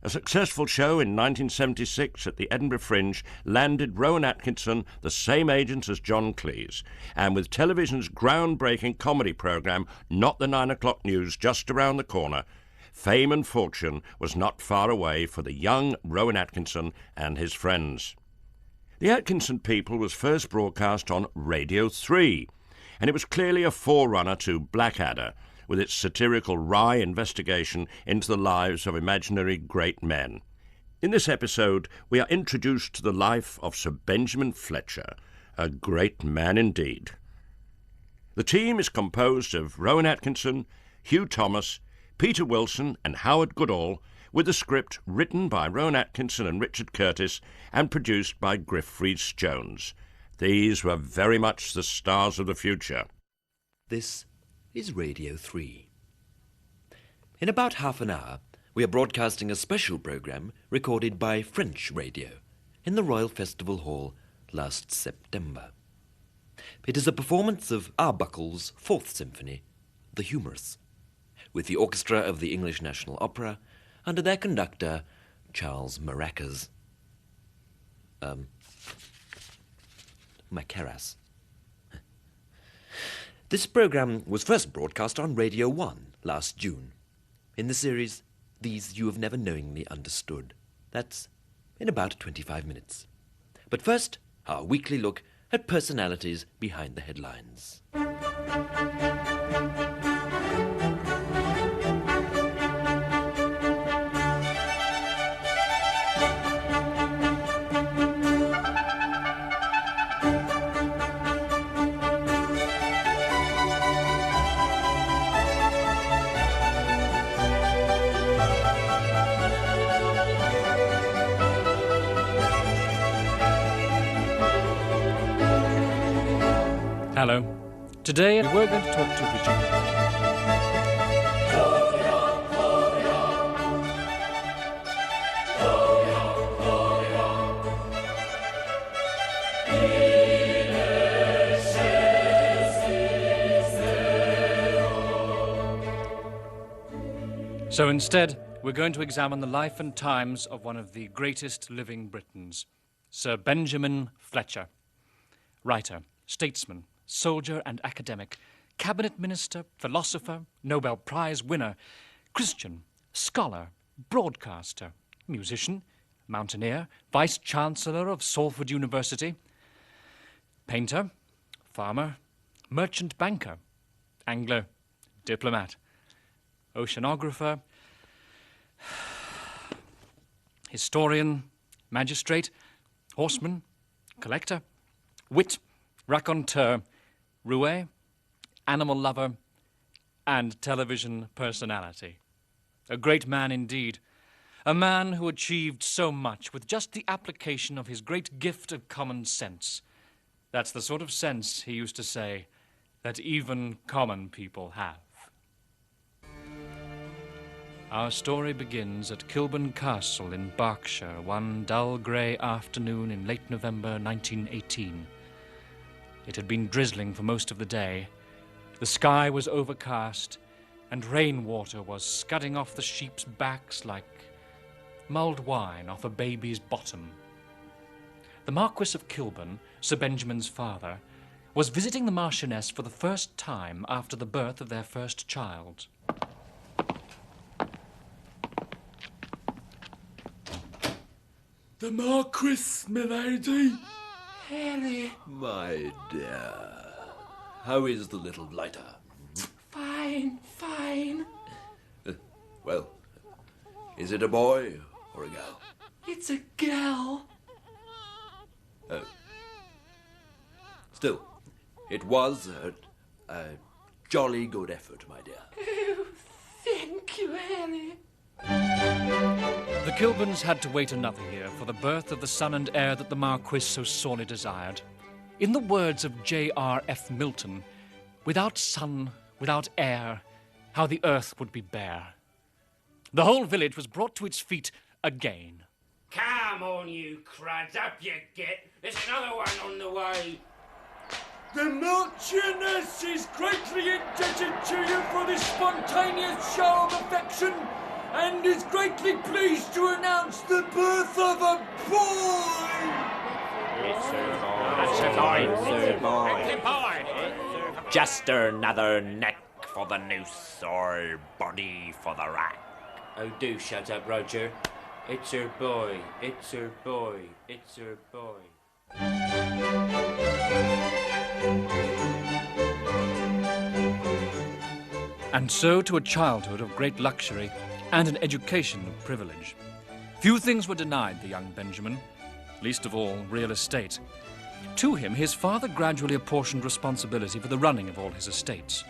Speaker 13: A successful show in 1976 at the Edinburgh Fringe landed Rowan Atkinson the same agent as John Cleese, and with television's groundbreaking comedy programme Not the 9 O'Clock News just around the corner, fame and fortune was not far away for the young Rowan Atkinson and his friends. The Atkinson People was first broadcast on Radio 3, and it was clearly a forerunner to Blackadder, with its satirical wry investigation into the lives of imaginary great men. In this episode, we are introduced to the life of Sir Benjamin Fletcher, a great man indeed. The team is composed of Rowan Atkinson, Hugh Thomas, Peter Wilson and Howard Goodall, with a script written by Rowan Atkinson and Richard Curtis and produced by Griff Rhys-Jones. These were very much the stars of the future.
Speaker 4: This is Radio 3. In about half an hour, we are broadcasting a special programme recorded by French radio in the Royal Festival Hall last September. It is a performance of Arbuckle's Fourth Symphony, The Humorous, with the orchestra of the English National Opera under their conductor, Charles Maracas. Macaras. This programme was first broadcast on Radio 1 last June, in the series These You Have Never Knowingly Understood. That's in about 25 minutes. But first, our weekly look at personalities behind the headlines.
Speaker 3: Hello. Today we're going to talk to Richard. So instead, we're going to examine the life and times of one of the greatest living Britons, Sir Benjamin Fletcher. Writer, statesman, soldier and academic, cabinet minister, philosopher, Nobel Prize winner, Christian, scholar, broadcaster, musician, mountaineer, vice-chancellor of Salford University, painter, farmer, merchant banker, angler, diplomat, oceanographer, historian, magistrate, horseman, collector, wit, raconteur, roue, animal lover, and television personality. A great man indeed. A man who achieved so much with just the application of his great gift of common sense. That's the sort of sense, he used to say, that even common people have. Our story begins at Kilburn Castle in Berkshire one dull grey afternoon in late November 1918. It had been drizzling for most of the day. The sky was overcast, and rainwater was scudding off the sheep's backs like mulled wine off a baby's bottom.
Speaker 14: the Marquis of Kilburn, Sir Benjamin's father, was visiting the Marchioness for the first time after the birth of their first child.
Speaker 9: The Marquis, milady.
Speaker 4: Harry. My dear. How is the little blighter?
Speaker 9: Fine, fine.
Speaker 4: Well, is it a boy or a girl?
Speaker 9: It's a girl.
Speaker 4: Oh. Still, it was a jolly good effort, my dear.
Speaker 9: Oh, thank you, Harry.
Speaker 14: The Kilburns had to wait another year for the birth of the son and heir that the Marquis so sorely desired. In the words of J.R.F. Milton, without son, without heir, how the earth would be bare. The whole village was brought to its feet again.
Speaker 15: Come on, you cruds, up you get. There's another one on the way.
Speaker 9: The Marchioness is greatly indebted to you for this spontaneous show of affection and is greatly pleased to announce the birth of a boy.
Speaker 8: It's a boy. Just another neck for the noose or body for the rack.
Speaker 15: Oh, do shut up, Roger. It's her boy. It's her boy. It's her boy.
Speaker 14: And so to a childhood of great luxury and an education of privilege. Few things were denied the young Benjamin, least of all real estate. To him, his father gradually apportioned responsibility for the running of all his estates.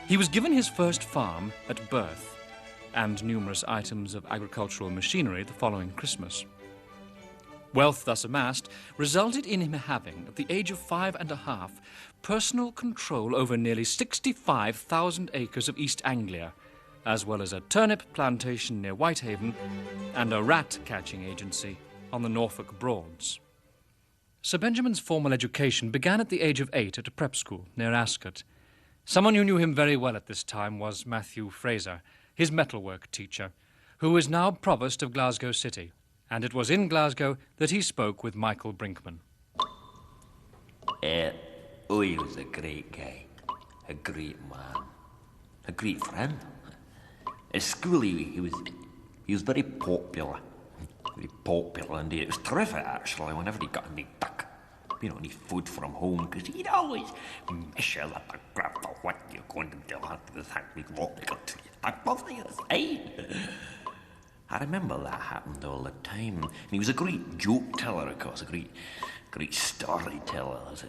Speaker 14: He was given his first farm at birth, and numerous items of agricultural machinery the following Christmas. Wealth thus amassed resulted in him having, at the age of 5½, personal control over nearly 65,000 acres of East Anglia, as well as a turnip plantation near Whitehaven and a rat-catching agency on the Norfolk Broads. Sir Benjamin's formal education began at the age of 8 at a prep school near Ascot. Someone who knew him very well at this time was Matthew Fraser, his metalwork teacher, who was now Provost of Glasgow City, and it was in Glasgow that he spoke with Michael Brinkman.
Speaker 16: He was a great guy, a great man, a great friend. At school he was very popular indeed. It was terrific actually whenever he got any duck, any food from home, because he'd always measure the graph of what you're going to do after the fact we walk to both of us, I remember that happened all the time. And he was a great joke teller, of course, a great storyteller. There was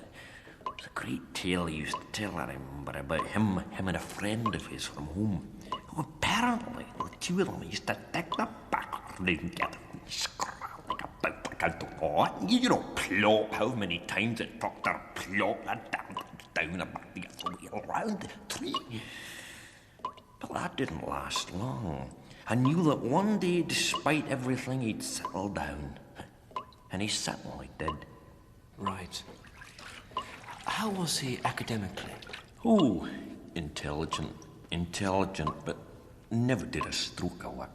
Speaker 16: a great tale he used to tell, I remember, about him and a friend of his from home. Who apparently, the two of them used to take the back together and scrap like a dog. You don't plop how many times it took to plop that down about the other way around the tree. But that didn't last long. I knew that one day, despite everything, he'd settle down. And he certainly did.
Speaker 15: Right. How was he academically?
Speaker 16: Oh, intelligent, but never did a stroke of work.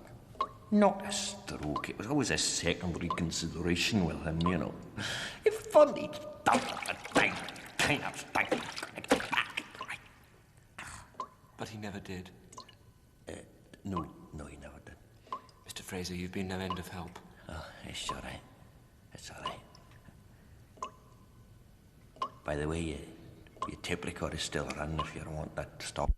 Speaker 16: Not a stroke. It was always a secondary consideration with him, If funny stuff at the time, kind of thing.
Speaker 15: But he never did.
Speaker 16: No, he never did.
Speaker 15: Mr. Fraser, you've been no end of help.
Speaker 16: Oh, it's all right. It's all right. By the way, your tape recorder is still running if you don't want that to stop.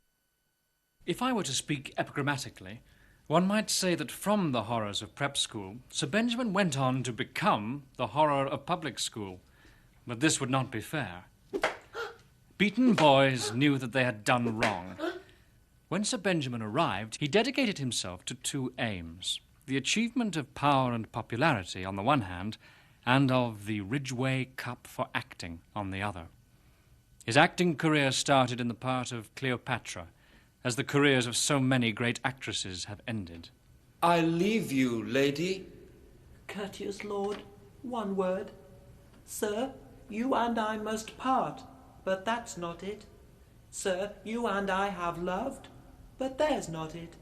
Speaker 14: If I were to speak epigrammatically, one might say that from the horrors of prep school, Sir Benjamin went on to become the horror of public school. But this would not be fair. Beaten boys knew that they had done wrong. When Sir Benjamin arrived, he dedicated himself to two aims: the achievement of power and popularity on the one hand, and of the Ridgeway Cup for acting on the other. His acting career started in the part of Cleopatra, as the careers of so many great actresses have ended.
Speaker 17: I leave you, lady.
Speaker 18: Courteous lord, one word. Sir, you and I must part, but that's not it. Sir, you and I have loved, but there's not it.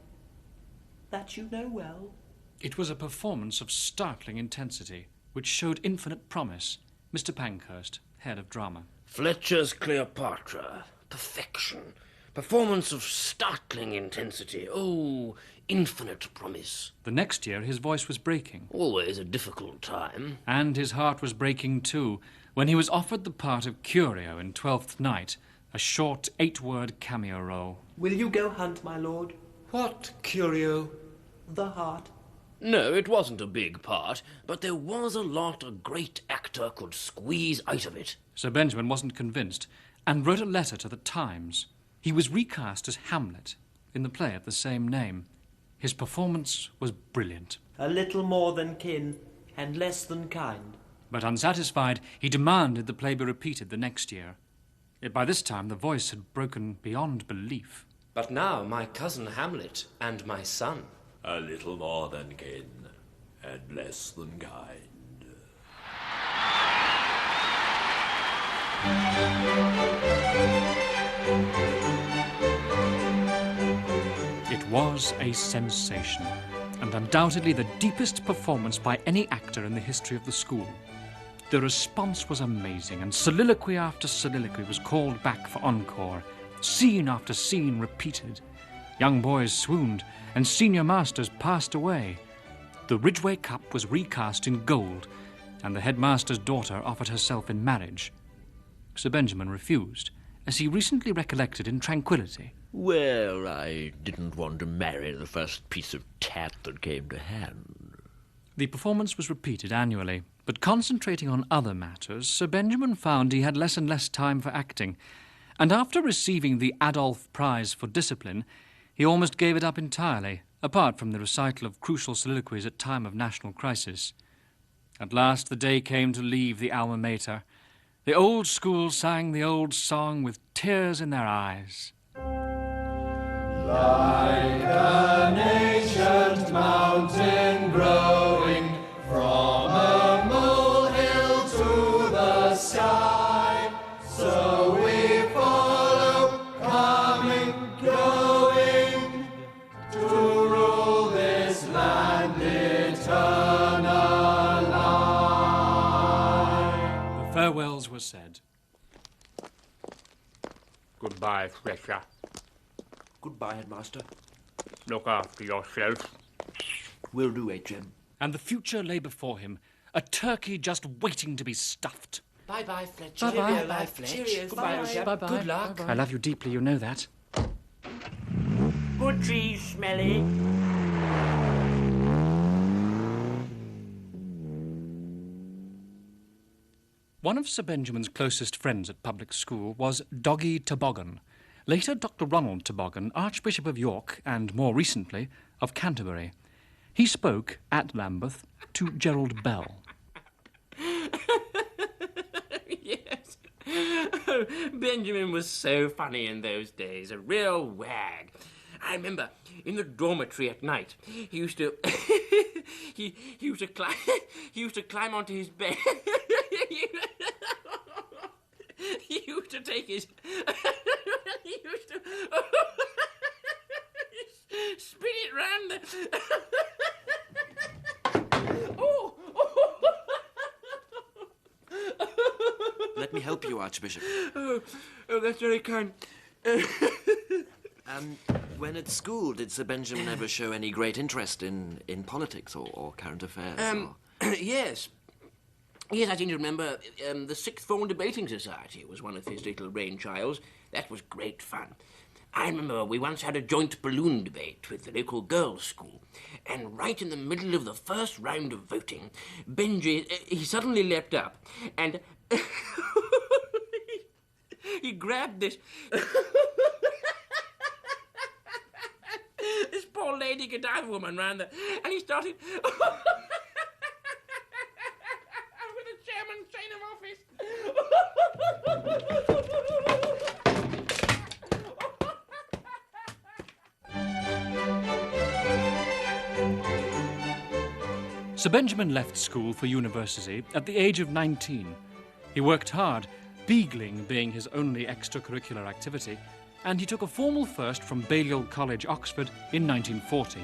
Speaker 18: That you know well.
Speaker 14: It was a performance of startling intensity, which showed infinite promise. Mr. Pankhurst, head of drama.
Speaker 19: Fletcher's Cleopatra. Perfection. Performance of startling intensity. Oh, infinite promise.
Speaker 14: The next year his voice was breaking.
Speaker 19: Always a difficult time.
Speaker 14: And his heart was breaking too, when he was offered the part of Curio in Twelfth Night, a short 8-word cameo role.
Speaker 18: Will you go hunt, my lord?
Speaker 17: What Curio?
Speaker 18: The heart.
Speaker 19: No, it wasn't a big part, but there was a lot a great actor could squeeze out of it.
Speaker 14: Sir Benjamin wasn't convinced, and wrote a letter to the Times. He was recast as Hamlet in the play of the same name. His performance was brilliant.
Speaker 18: A little more than kin, and less than kind.
Speaker 14: But unsatisfied, he demanded the play be repeated the next year. Yet by this time the voice had broken beyond belief.
Speaker 17: But now my cousin Hamlet and my son.
Speaker 16: A little more than kin, and less than kind.
Speaker 14: It was a sensation, and undoubtedly the deepest performance by any actor in the history of the school. The response was amazing, and soliloquy after soliloquy was called back for encore. Scene after scene repeated. Young boys swooned, and senior masters passed away. The Ridgeway Cup was recast in gold, and the headmaster's daughter offered herself in marriage. Sir Benjamin refused, as he recently recollected in tranquillity.
Speaker 16: Well, I didn't want to marry the first piece of tat that came to hand.
Speaker 14: The performance was repeated annually, but concentrating on other matters, Sir Benjamin found he had less and less time for acting, and after receiving the Adolph Prize for Discipline, he almost gave it up entirely, apart from the recital of crucial soliloquies at time of national crisis. At last the day came to leave the alma mater. The old school sang the old song with tears in their eyes.
Speaker 9: Like an ancient mountain growing from a molehill to the sky, so we follow, coming, going, to rule this land eternally.
Speaker 14: The farewells were said.
Speaker 5: Goodbye, Fletcher.
Speaker 4: Goodbye, Headmaster.
Speaker 5: Look after yourself.
Speaker 4: Will do, H.M.
Speaker 14: And the future lay before him, a turkey just waiting to be stuffed.
Speaker 17: Bye-bye, Fletcher.
Speaker 14: Bye-bye.
Speaker 17: Cheerio, bye, Fletch.
Speaker 18: Cheerio,
Speaker 17: Goodbye,
Speaker 18: bye.
Speaker 17: Fletcher.
Speaker 14: Bye-bye.
Speaker 17: Good luck.
Speaker 14: Bye-bye. I love you deeply, you know that.
Speaker 5: Good cheese, Smelly.
Speaker 14: One of Sir Benjamin's closest friends at public school was Doggy Toboggan, later Dr. Ronald Toboggan, Archbishop of York, and more recently of Canterbury. He spoke, at Lambeth, to Gerald Bell.
Speaker 5: Yes. Oh, Benjamin was so funny in those days, a real wag. I remember in the dormitory at night, he used to he used to climb onto his bed. He used to take his he used to spin it round the
Speaker 4: Let me help you, Archbishop.
Speaker 5: Oh, that's very kind.
Speaker 4: When at school, did Sir Benjamin ever show any great interest in politics or current affairs?
Speaker 5: Yes. Yes, I seem to remember the Sixth Form Debating Society was one of his little brainchilds. That was great fun. I remember we once had a joint balloon debate with the local girls' school, and right in the middle of the first round of voting, Benji, he suddenly leapt up, and he grabbed this... this poor Lady Godiva woman round there, and he started... with the chairman's chain of office.
Speaker 14: Sir Benjamin left school for university at the age of 19. He worked hard, beagling being his only extracurricular activity, and he took a formal first from Balliol College, Oxford, in 1940.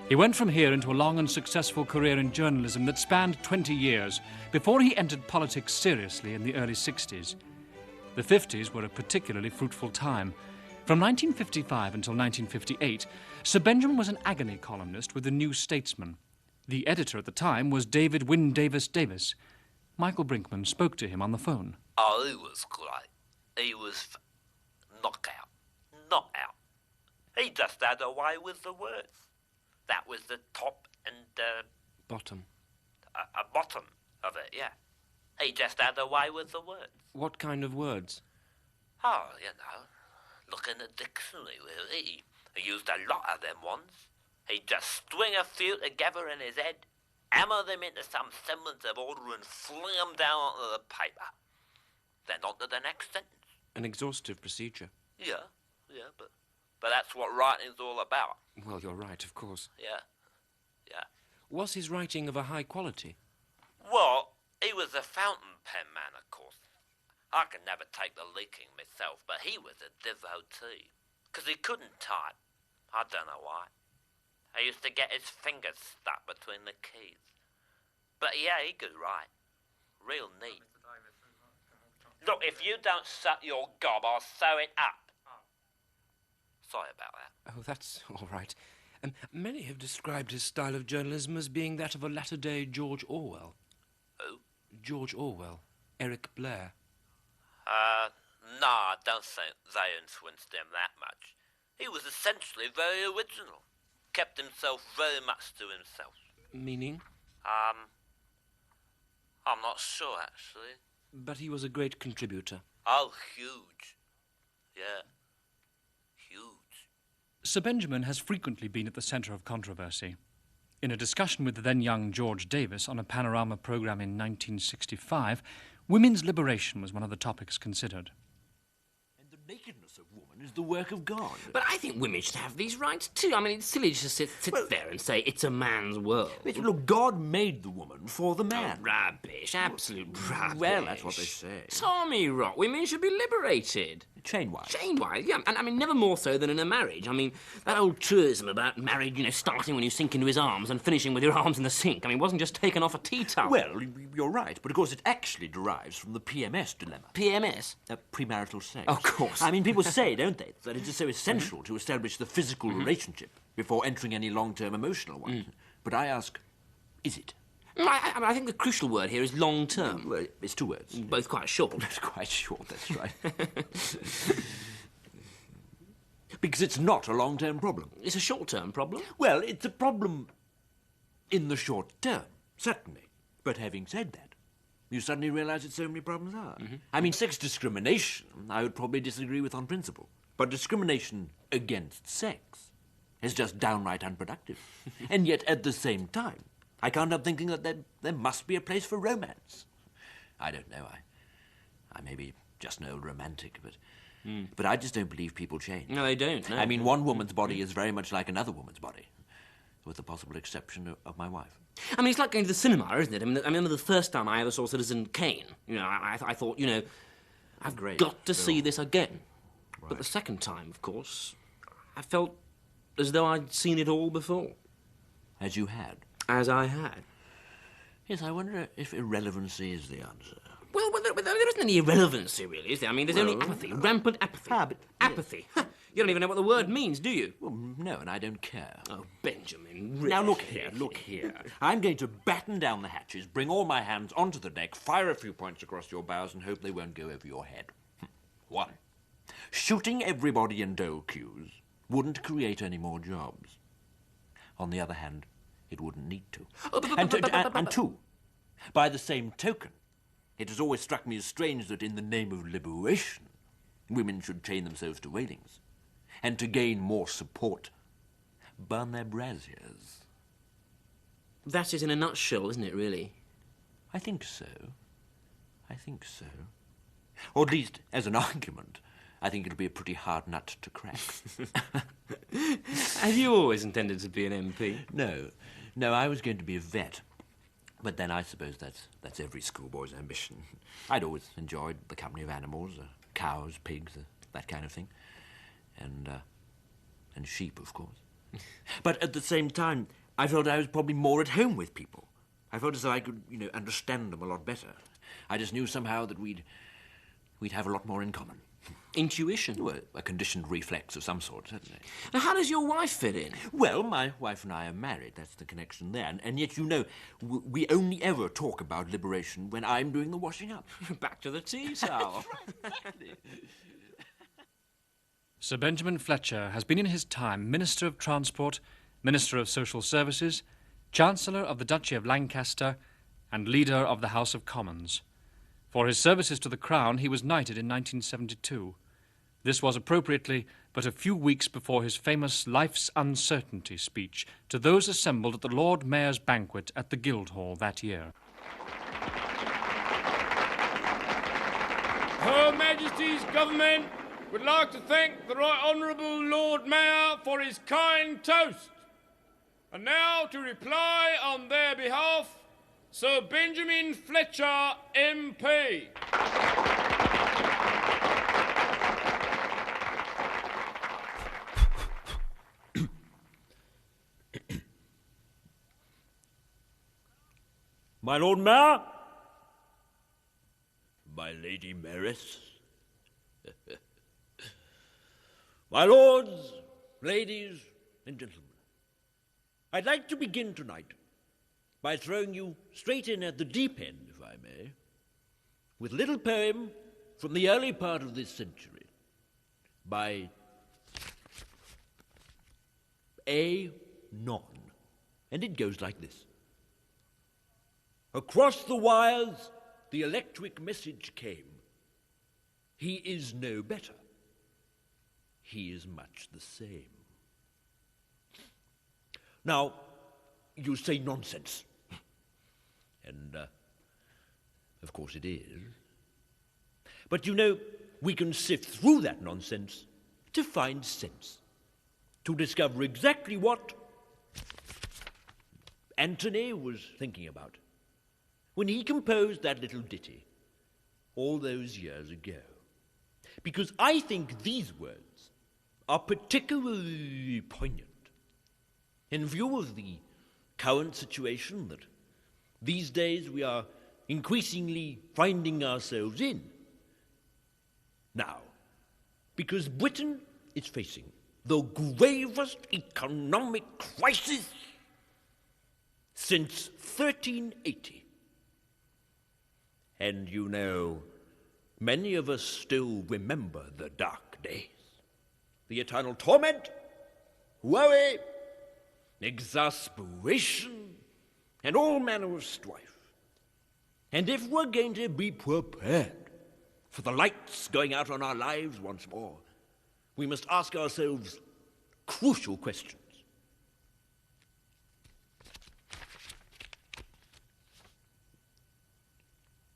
Speaker 14: He went from here into a long and successful career in journalism that spanned 20 years before he entered politics seriously in the early 60s. The 50s were a particularly fruitful time. From 1955 until 1958, Sir Benjamin was an agony columnist with the New Statesman. The editor at the time was David Wynne Davis. Michael Brinkman spoke to him on the phone.
Speaker 20: Oh, he was great. He was knockout. He just had a way with the words. That was the top and
Speaker 17: Bottom.
Speaker 20: A bottom of it, yeah. He just had a way with the words.
Speaker 17: What kind of words?
Speaker 20: Oh, you know, look in the dictionary, really. He used a lot of them ones. He'd just string a few together in his head, hammer them into some semblance of order and fling them down onto the paper. Then on to the next sentence.
Speaker 17: An exhaustive procedure.
Speaker 20: Yeah, but that's what writing's all about.
Speaker 17: Well, you're right, of course.
Speaker 20: Yeah.
Speaker 17: Was his writing of a high quality?
Speaker 20: Well, he was a fountain pen man, of course. I could never take the leaking myself, but he was a devotee. 'Cause he couldn't type. I don't know why. He used to get his fingers stuck between the keys. But yeah, he could write. Real neat. Look, if you don't shut your gob, I'll sew it up. Sorry about that.
Speaker 17: Oh, that's all right. Many have described his style of journalism as being that of a latter-day George Orwell.
Speaker 20: Who?
Speaker 17: George Orwell. Eric Blair.
Speaker 20: No, I don't think they influenced him that much. He was essentially very original. Kept himself very much to himself.
Speaker 17: Meaning?
Speaker 20: I'm not sure, actually.
Speaker 17: But he was a great contributor.
Speaker 20: Oh, huge. Yeah. Huge.
Speaker 14: Sir Benjamin has frequently been at the centre of controversy. In a discussion with the then-young George Davis on a Panorama programme in 1965, women's liberation was one of the topics considered.
Speaker 16: The nakedness of woman is the work of God.
Speaker 19: But I think women should have these rights too. I mean, it's silly to just sit there and say it's a man's world.
Speaker 16: Look, God made the woman for the man.
Speaker 19: Oh, rubbish, absolute rubbish.
Speaker 16: Well, that's what they say.
Speaker 19: Tommy Rock, women should be liberated.
Speaker 16: Chain-wise.
Speaker 19: Chain-wise, yeah. And I mean, never more so than in a marriage. I mean, that old truism about marriage, starting when you sink into his arms and finishing with your arms in the sink, I mean, wasn't just taken off a tea towel.
Speaker 16: Well, you're right, but of course it actually derives from the PMS dilemma.
Speaker 19: PMS?
Speaker 16: Premarital sex.
Speaker 19: Of course.
Speaker 16: I mean, people say, don't they, that it is so essential to establish the physical relationship before entering any long-term emotional one. But I ask, is it?
Speaker 19: I think the crucial word here is long-term.
Speaker 16: Well, it's two words.
Speaker 19: Both quite short.
Speaker 16: It's quite short, that's right. Because it's not a long-term problem.
Speaker 19: It's a short-term problem?
Speaker 16: Well, it's a problem in the short term, certainly. But having said that, you suddenly realise that so many problems are. I mean, sex discrimination, I would probably disagree with on principle. But discrimination against sex is just downright unproductive. And yet, at the same time, I can't help thinking that there must be a place for romance. I don't know. I may be just an old romantic, but I just don't believe people change.
Speaker 19: No, they don't. No.
Speaker 16: I mean, one woman's body is very much like another woman's body, with the possible exception of my wife.
Speaker 19: I mean, it's like going to the cinema, isn't it? I mean, I remember the first time I ever saw Citizen Kane. I thought, I've got to see this again. Right. But the second time, of course, I felt as though I'd seen it all before.
Speaker 16: As you had?
Speaker 19: As I had.
Speaker 16: Yes, I wonder if irrelevancy is the answer.
Speaker 19: Well, there isn't any irrelevancy, really, is there? I mean, there's only apathy, rampant apathy. Apathy. You don't even know what the word means, do you?
Speaker 16: Well, no, and I don't care.
Speaker 19: Oh, Benjamin, really?
Speaker 16: Now, look here. I'm going to batten down the hatches, bring all my hands onto the deck, fire a few points across your bows, and hope they won't go over your head. 1. Shooting everybody in dole queues wouldn't create any more jobs. On the other hand, it wouldn't need to. And 2, by the same token, it has always struck me as strange that in the name of liberation, women should chain themselves to railings, and to gain more support, burn their brassiers.
Speaker 19: That is in a nutshell, isn't it, really?
Speaker 16: I think so. Or at least, as an argument, I think it'll be a pretty hard nut to crack.
Speaker 19: Have you always intended to be an MP?
Speaker 16: No, I was going to be a vet. But then I suppose that's every schoolboy's ambition. I'd always enjoyed the company of animals, cows, pigs, that kind of thing. And sheep, of course.
Speaker 4: But at the same time, I felt I was probably more at home with people. I felt as though I could, understand them a lot better. I just knew somehow that we'd have a lot more in common.
Speaker 19: Intuition?
Speaker 4: Well, a conditioned reflex of some sort, certainly.
Speaker 19: Now, how does your wife fit in?
Speaker 4: Well, my wife and I are married. That's the connection there. And yet, we only ever talk about liberation when I'm doing the washing up.
Speaker 19: Back to the tea towel.
Speaker 14: Sir Benjamin Fletcher has been in his time Minister of Transport, Minister of Social Services, Chancellor of the Duchy of Lancaster, and Leader of the House of Commons. For his services to the Crown, he was knighted in 1972. This was appropriately but a few weeks before his famous Life's Uncertainty speech to those assembled at the Lord Mayor's banquet at the Guildhall that year.
Speaker 7: Her Majesty's Government would like to thank the Right Honourable Lord Mayor for his kind toast. And now to reply on their behalf, Sir Benjamin Fletcher, MP.
Speaker 16: My Lord Mayor, my Lady Mayoress, my lords, ladies, and gentlemen, I'd like to begin tonight by throwing you straight in at the deep end, if I may, with a little poem from the early part of this century by A. Non, and it goes like this. Across the wires, the electric message came. He is no better. He is much the same. Now, you say nonsense. And, of course it is. But we can sift through that nonsense to find sense, to discover exactly what Antony was thinking about when he composed that little ditty all those years ago. Because I think these words are particularly poignant in view of the current situation that these days we are increasingly finding ourselves in. Now, because Britain is facing the gravest economic crisis since 1380. And many of us still remember the dark days, the eternal torment, worry, exasperation, and all manner of strife. And if we're going to be prepared for the lights going out on our lives once more, we must ask ourselves crucial questions.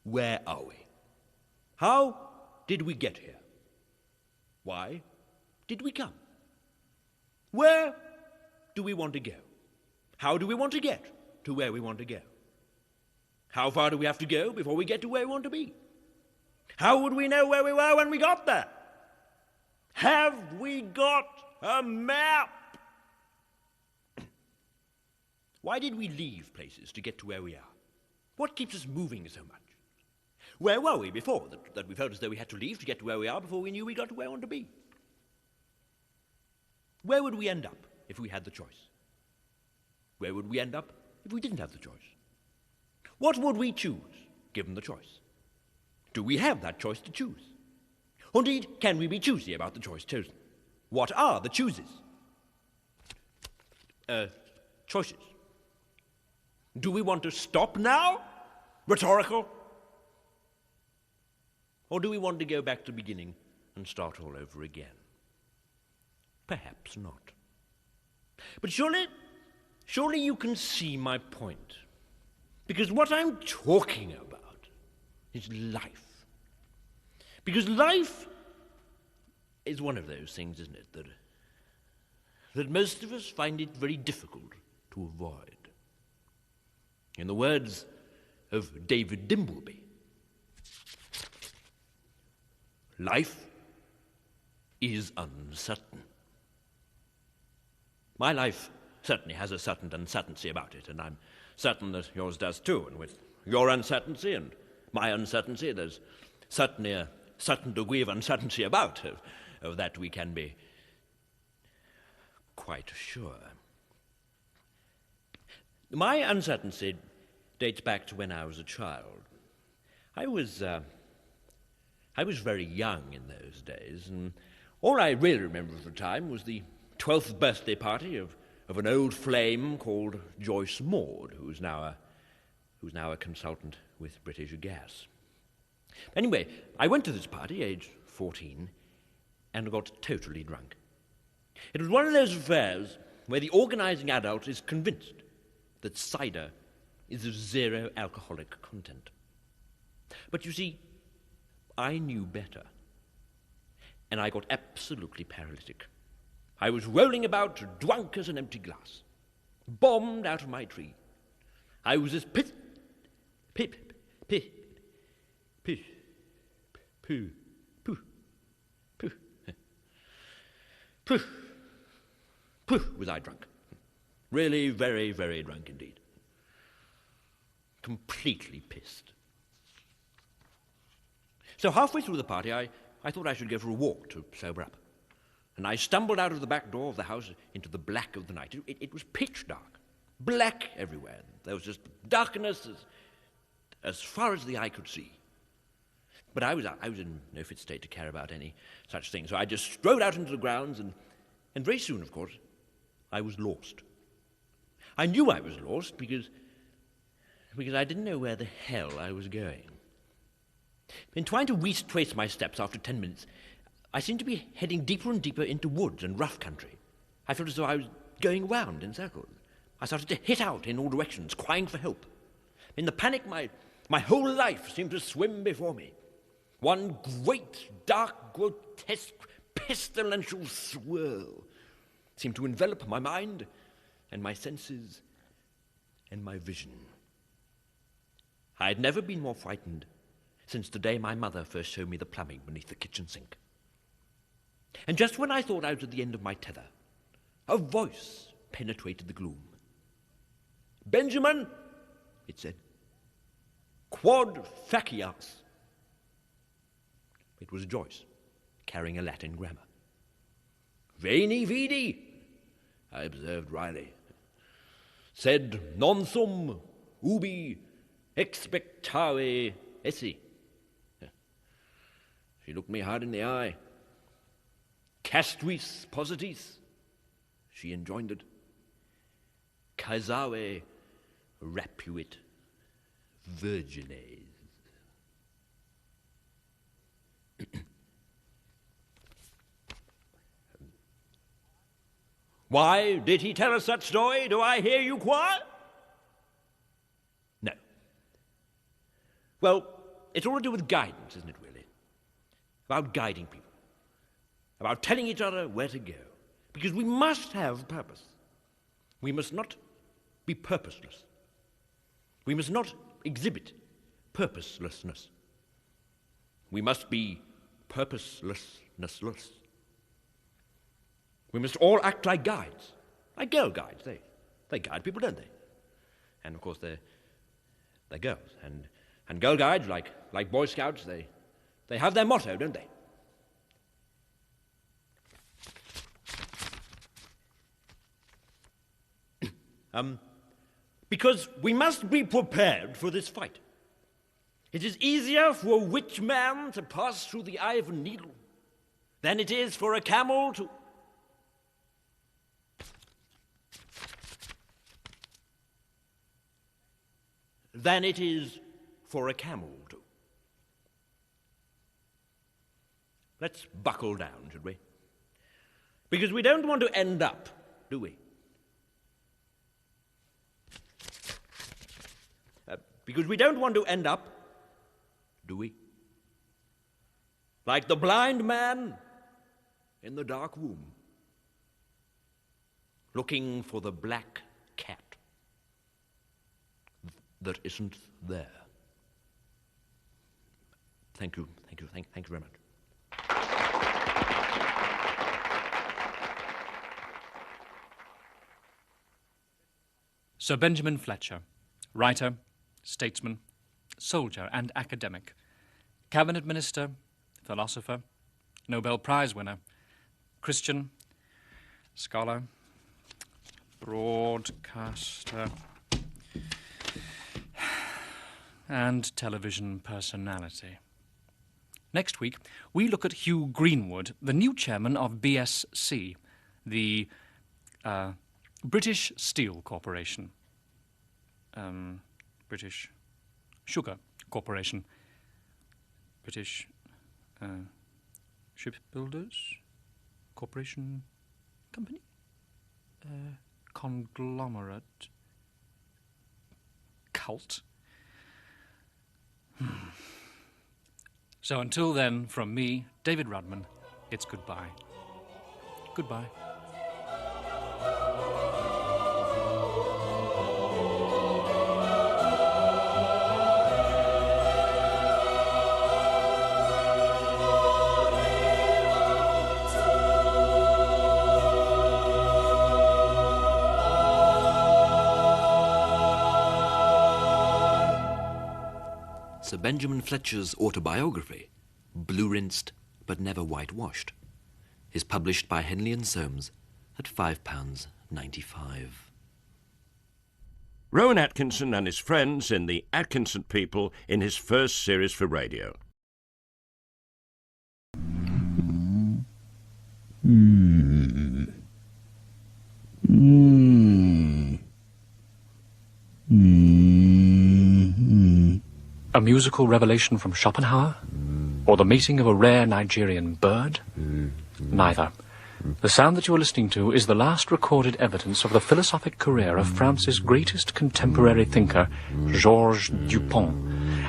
Speaker 16: Where are we? How did we get here? Why did we come? Where do we want to go? How do we want to get to where we want to go? How far do we have to go before we get to where we want to be? How would we know where we were when we got there? Have we got a map? Why did we leave places to get to where we are? What keeps us moving so much? Where were we before that we felt as though we had to leave to get to where we are before we knew we got to where we wanted to be? Where would we end up if we had the choice? Where would we end up if we didn't have the choice? What would we choose, given the choice? Do we have that choice to choose? Indeed, can we be choosy about the choice chosen? What are the choices? Choices. Do we want to stop now? Rhetorical. Or do we want to go back to the beginning and start all over again? Perhaps not. But surely you can see my point. Because what I'm talking about is life. Because life is one of those things, isn't it, that most of us find it very difficult to avoid. In the words of David Dimbleby, life is uncertain.
Speaker 13: My life certainly has a certain uncertainty about it, and I'm certain that yours does too. And with your uncertainty and my uncertainty, there's certainly a certain degree of uncertainty about. Of that we can be quite sure. My uncertainty dates back to when I was a child. I was very young in those days, and all I really remember of the time was the 12th birthday party of an old flame called Joyce Maud, who's now a consultant with British Gas. Anyway, I went to this party, aged 14, and got totally drunk. It was one of those affairs where the organising adult is convinced that cider is of zero alcoholic content. But you see, I knew better, and I got absolutely paralytic. I was rolling about, drunk as an empty glass, bombed out of my tree. I was as poo, was I drunk. Really very, very drunk indeed. Completely pissed. So halfway through the party, I thought I should go for a walk to sober up. And I stumbled out of the back door of the house into the black of the night. It was pitch dark, black everywhere. There was just darkness as far as the eye could see. But I was in no fit state to care about any such thing. So I just strode out into the grounds, and very soon, of course, I was lost. I knew I was lost because I didn't know where the hell I was going. In trying to retrace my steps after 10 minutes, I seemed to be heading deeper and deeper into woods and rough country. I felt as though I was going round in circles. I started to hit out in all directions, crying for help. In the panic, my whole life seemed to swim before me. One great, dark, grotesque, pestilential swirl seemed to envelop my mind and my senses and my vision. I had never been more frightened since the day my mother first showed me the plumbing beneath the kitchen sink. And just when I thought I was at the end of my tether, a voice penetrated the gloom. "Benjamin," it said, "quod facias." It was Joyce, carrying a Latin grammar. "Veni vidi," I observed wryly. "Sed non sum ubi expectare esse." She looked me hard in the eye. "Castris positis," she enjoined. "Caesare rapuit virgines." Why did he tell us that story, do I hear you inquire? No. Well, it's all to do with guidance, isn't it, really? About guiding people. About telling each other where to go. Because we must have purpose. We must not be purposeless. We must not exhibit purposelessness. We must be purposelessnessless. We must all act like guides, like girl guides. They guide people, don't they? And of course they're girls. And girl guides, like Boy Scouts, they have their motto, don't they? Because we must be prepared for this fight. It is easier for a witch man to pass through the eye of a needle than it is for a camel to... than it is for a camel to. Let's buckle down, should we? Because we don't want to end up, do we? Because we don't want to end up, do we? Like the blind man in the dark room, looking for the black cat that isn't there. Thank you very much.
Speaker 14: Sir Benjamin Fletcher, writer, statesman, soldier and academic, cabinet minister, philosopher, Nobel Prize winner, Christian, scholar, broadcaster, and television personality. Next week, we look at Hugh Greenwood, the new chairman of BSC, the British Steel Corporation. British Sugar Corporation. British Shipbuilders Corporation Company? Conglomerate. Cult. So until then, from me, David Rudman, it's goodbye. Goodbye.
Speaker 4: Sir Benjamin Fletcher's autobiography, blue-rinsed but never whitewashed, is published by Henley & Soames at £5.95.
Speaker 13: Rowan Atkinson and his friends in the Atkinson People in his first series for radio.
Speaker 14: A musical revelation from Schopenhauer? Or the mating of a rare Nigerian bird? Neither. The sound that you are listening to is the last recorded evidence of the philosophic career of France's greatest contemporary thinker, Georges Dupont,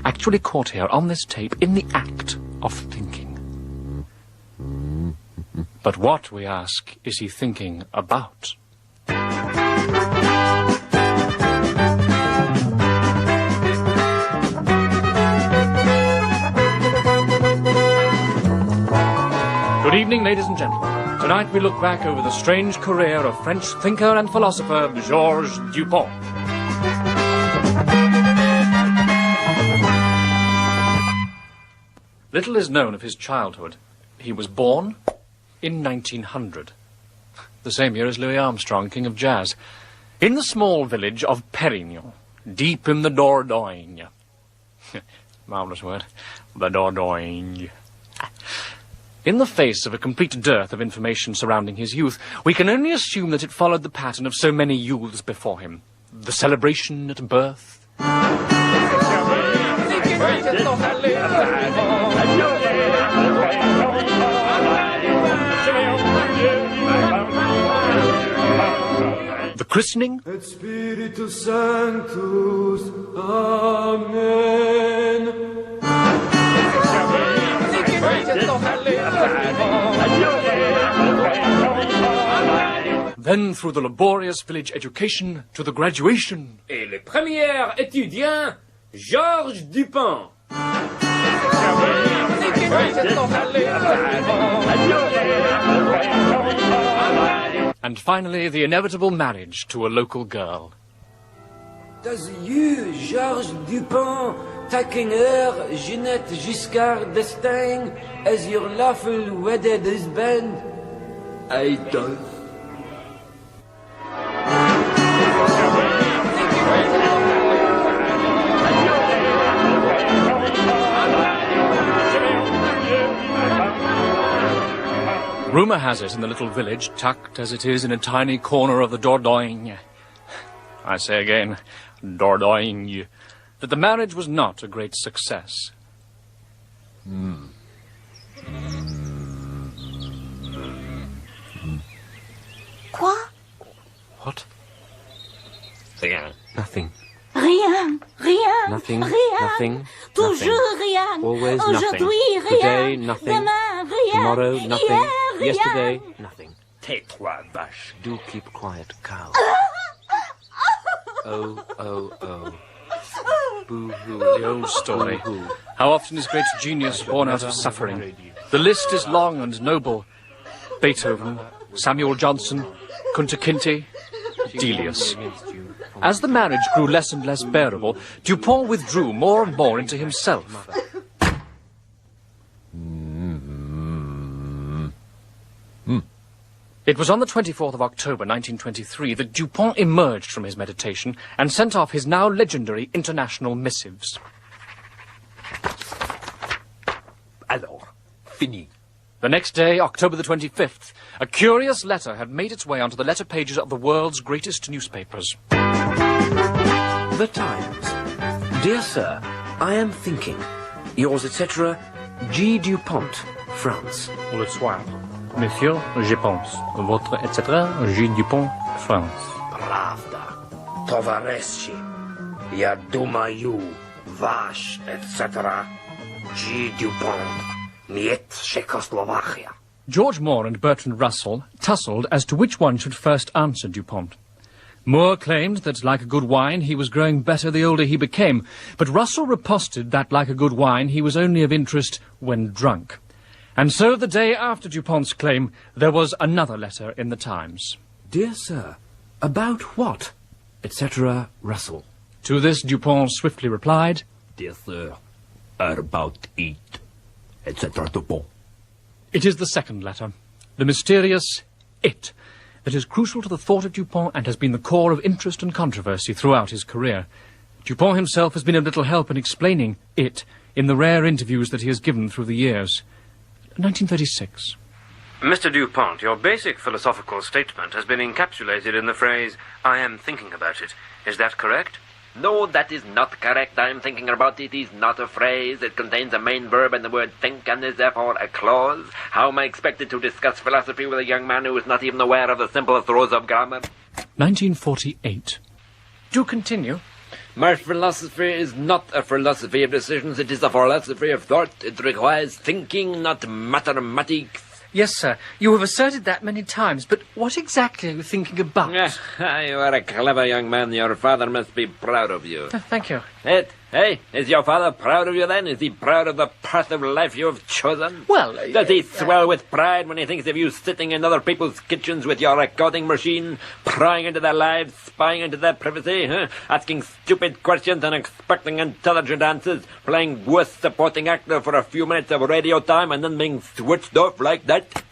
Speaker 14: actually caught here on this tape in the act of thinking. But what, we ask, is he thinking about? Good evening, ladies and gentlemen. Tonight we look back over the strange career of French thinker and philosopher Georges Dupont. Little is known of his childhood. He was born in 1900, the same year as Louis Armstrong, king of jazz, in the small village of Perignon, deep in the Dordogne. Marvellous word, the Dordogne. In the face of a complete dearth of information surrounding his youth, we can only assume that it followed the pattern of so many youths before him. The celebration at birth. The christening.
Speaker 9: Et Spiritus Sanctus. Amen.
Speaker 14: Then through the laborious village education to the graduation.
Speaker 15: Et le premier étudiant, Georges Dupont.
Speaker 14: And finally, the inevitable marriage to a local girl.
Speaker 15: Does you, Georges Dupont, taking her, Jeanette Giscard d'Estaing, as your lawful wedded husband?
Speaker 9: I don't.
Speaker 14: Rumour has it in the little village, tucked as it is in a tiny corner of the Dordogne, I say again, Dordogne, that the marriage was not a great success.
Speaker 6: Quoi?
Speaker 11: What?
Speaker 19: Rien.
Speaker 11: Nothing.
Speaker 6: Rien, rien,
Speaker 11: Nothing.
Speaker 6: rien.
Speaker 11: Nothing.
Speaker 6: Toujours
Speaker 11: Nothing.
Speaker 6: rien.
Speaker 11: Always nothing.
Speaker 6: Aujourd'hui, rien.
Speaker 11: Today, nothing.
Speaker 6: Demain, rien.
Speaker 11: Tomorrow, nothing.
Speaker 6: Hier, rien.
Speaker 11: Yesterday, nothing.
Speaker 15: Tais-toi, vache.
Speaker 11: Do keep quiet, cow. Oh, oh, oh. Boo-hoo.
Speaker 14: The old story.
Speaker 11: Boo-hoo.
Speaker 14: How often is great genius born out of suffering? The list is long and noble. Beethoven, Samuel Johnson, Kunta Kinte, Delius. As the marriage grew less and less bearable, Dupont withdrew more and more into himself. It was on the 24th of October, 1923, that Dupont emerged from his meditation and sent off his now legendary international missives.
Speaker 21: Alors, fini.
Speaker 14: The next day, October the 25th, a curious letter had made its way onto the letter pages of the world's greatest newspapers.
Speaker 19: The Times. Dear Sir, I am thinking. Yours, etc., G. Dupont, France.
Speaker 14: Le soir. Monsieur, je pense. Votre, etc., G. Dupont, France.
Speaker 21: Pravda. Tovareshi. Я думаю, ваш, etc., G. Dupont. Niet Czechoslovakia.
Speaker 14: George Moore and Bertrand Russell tussled as to which one should first answer Dupont. Moore claimed that, like a good wine, he was growing better the older he became, but Russell riposted that, like a good wine, he was only of interest when drunk. And so, the day after Dupont's claim, there was another letter in the Times.
Speaker 19: Dear Sir, about what? Etc., Russell.
Speaker 14: To this, Dupont swiftly replied,
Speaker 21: Dear Sir, about it, etc., Dupont.
Speaker 14: It is the second letter, the mysterious it, that is crucial to the thought of Dupont and has been the core of interest and controversy throughout his career. Dupont himself has been of little help in explaining it in the rare interviews that he has given through the years. 1936.
Speaker 11: Mr. Dupont, your basic philosophical statement has been encapsulated in the phrase, I am thinking about it. Is that correct?
Speaker 16: No, that is not correct. I am thinking about it is not a phrase. It contains a main verb and the word think and is therefore a clause. How am I expected to discuss philosophy with a young man who is not even aware of the simplest rules of grammar?
Speaker 14: 1948. Do continue.
Speaker 16: My philosophy is not a philosophy of decisions. It is a philosophy of thought. It requires thinking, not mathematics.
Speaker 14: Yes, sir. You have asserted that many times, but what exactly are you thinking about?
Speaker 16: You are a clever young man. Your father must be proud of you.
Speaker 14: Thank you.
Speaker 16: Hey, is your father proud of you then? Is he proud of the path of life you have chosen?
Speaker 14: Well,
Speaker 16: does he swell with pride when he thinks of you sitting in other people's kitchens with your recording machine, prying into their lives, spying into their privacy, asking stupid questions and expecting intelligent answers, playing worst supporting actor for a few minutes of radio time and then being switched off like that?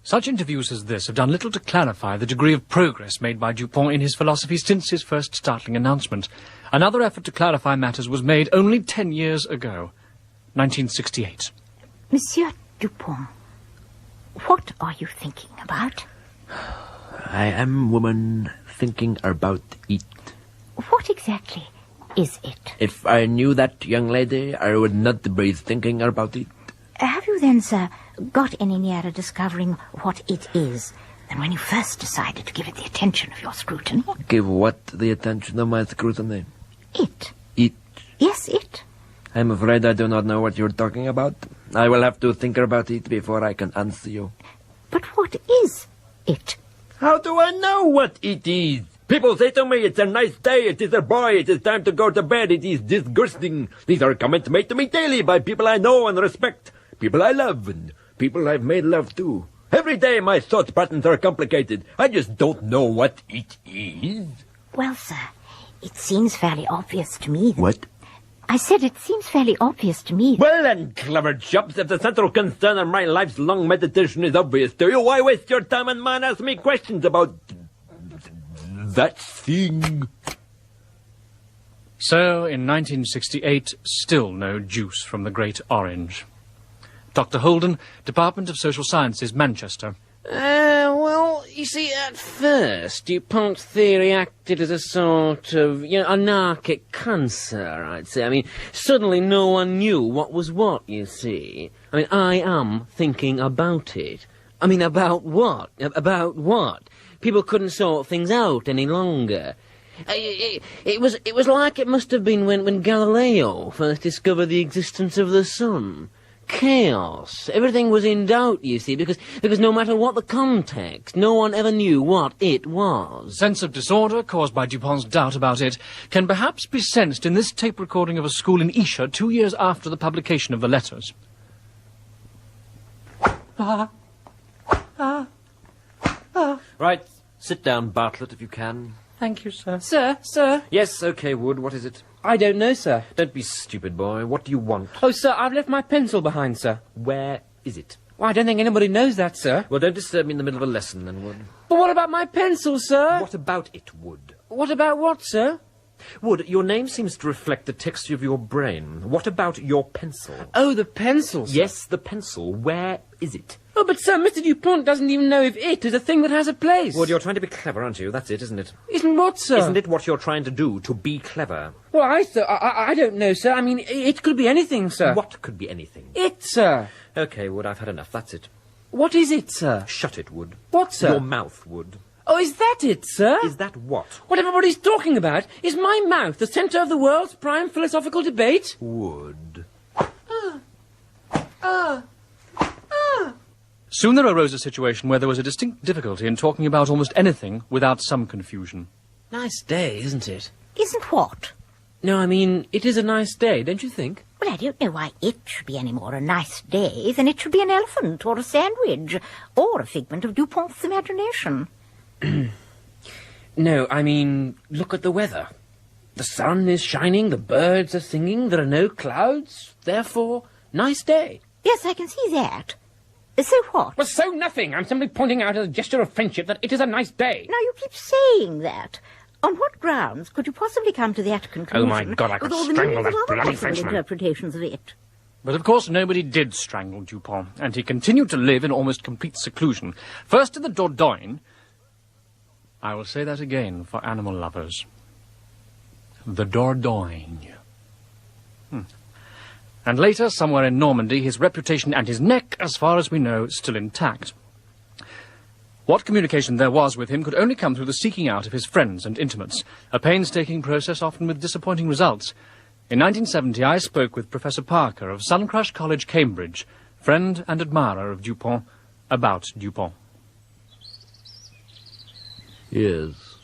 Speaker 14: Such interviews as this have done little to clarify the degree of progress made by Dupont in his philosophy since his first startling announcement. Another effort to clarify matters was made only 10 years ago, 1968.
Speaker 6: Monsieur Dupont, what are you thinking about?
Speaker 16: I am, woman, thinking about it.
Speaker 6: What exactly is it?
Speaker 16: If I knew that, young lady, I would not be thinking about it.
Speaker 6: Have you then, sir, got any nearer discovering what it is than when you first decided to give it the attention of your scrutiny?
Speaker 16: Give what the attention of my scrutiny?
Speaker 6: It.
Speaker 16: It?
Speaker 6: Yes, it.
Speaker 16: I'm afraid I do not know what you're talking about. I will have to think about it before I can answer you.
Speaker 6: But what is it?
Speaker 16: How do I know what it is? People say to me, it's a nice day, it is a boy, it is time to go to bed, it is disgusting. These are comments made to me daily by people I know and respect, people I love, and people I've made love to. Every day my thought patterns are complicated. I just don't know what it is.
Speaker 6: Well, sir, it seems fairly obvious to me that...
Speaker 16: What?
Speaker 6: I said it seems fairly obvious to me that...
Speaker 16: Well then, clever chops, if the central concern of my life's long meditation is obvious to you, why waste your time and mine ask me questions about... that thing?
Speaker 14: So, in 1968, still no juice from the Great Orange. Dr. Holden, Department of Social Sciences, Manchester.
Speaker 19: Well, you see, at first, Dupont's theory acted as a sort of, anarchic cancer, I'd say. I mean, suddenly no one knew what was what, you see. I mean, I am thinking about it. I mean, about what? About what? People couldn't sort things out any longer. It was like it must have been when Galileo first discovered the existence of the sun. Chaos. Everything was in doubt, you see, because no matter what the context, no one ever knew what it was.
Speaker 14: Sense of disorder caused by Dupont's doubt about it can perhaps be sensed in this tape recording of a school in Isha 2 years after the publication of the letters.
Speaker 4: Right, sit down, Bartlett, if you can.
Speaker 19: Thank you, sir.
Speaker 11: Sir? Yes, okay, Wood, what is it?
Speaker 19: I don't know, sir.
Speaker 11: Don't be stupid, boy. What do you want?
Speaker 19: Oh, sir, I've left my pencil behind, sir.
Speaker 11: Where is it?
Speaker 19: Well, I don't think anybody knows that, sir.
Speaker 11: Well, don't disturb me in the middle of a lesson, then, Wood.
Speaker 19: But what about my pencil, sir?
Speaker 11: What about it, Wood?
Speaker 19: What about what, sir?
Speaker 11: Wood, your name seems to reflect the texture of your brain. What about your pencil?
Speaker 19: Oh, the pencil, sir.
Speaker 11: Yes, the pencil. Where is it?
Speaker 19: Oh, but, sir, Mr. Dupont doesn't even know if it is a thing that has a place.
Speaker 11: Wood, you're trying to be clever, aren't you? That's it, isn't it?
Speaker 19: Isn't what, sir?
Speaker 11: Isn't it what you're trying to do, to be clever?
Speaker 19: Well, sir, I don't know, sir. I mean, it could be anything, sir.
Speaker 11: What could be anything?
Speaker 19: It, sir.
Speaker 11: Okay, Wood, I've had enough. That's it.
Speaker 19: What is it, sir?
Speaker 11: Shut it, Wood.
Speaker 19: What, sir?
Speaker 11: Your mouth, Wood.
Speaker 19: Oh, is that it, sir?
Speaker 11: Is that what?
Speaker 19: What everybody's talking about? Is my mouth the centre of the world's prime philosophical debate?
Speaker 11: Wood.
Speaker 14: Soon there arose a situation where there was a distinct difficulty in talking about almost anything without some confusion.
Speaker 19: Nice day, isn't it?
Speaker 6: Isn't what?
Speaker 19: No, I mean, it is a nice day, don't you think?
Speaker 6: Well, I don't know why it should be any more a nice day than it should be an elephant or a sandwich or a figment of Dupont's imagination.
Speaker 19: No, I mean, look at the weather. The sun is shining, the birds are singing, there are no clouds. Therefore, nice day.
Speaker 6: Yes, I can see that. So what?
Speaker 19: Well, so nothing. I'm simply pointing out as a gesture of friendship that it is a nice day.
Speaker 6: Now, you keep saying that. On what grounds could you possibly come to that conclusion?
Speaker 19: Oh, my God, I could
Speaker 6: with all the
Speaker 19: strangle that
Speaker 6: millions of other
Speaker 19: bloody
Speaker 6: possible
Speaker 19: Frenchman.
Speaker 6: interpretations of it.
Speaker 14: But of course nobody did strangle Dupont, and he continued to live in almost complete seclusion. First in the Dordogne. I will say that again for animal lovers. The Dordogne. And later, somewhere in Normandy, his reputation and his neck, as far as we know, still intact. What communication there was with him could only come through the seeking out of his friends and intimates, a painstaking process often with disappointing results. In 1970, I spoke with Professor Parker of Suncrush College, Cambridge, friend and admirer of Dupont, about Dupont.
Speaker 21: Yes.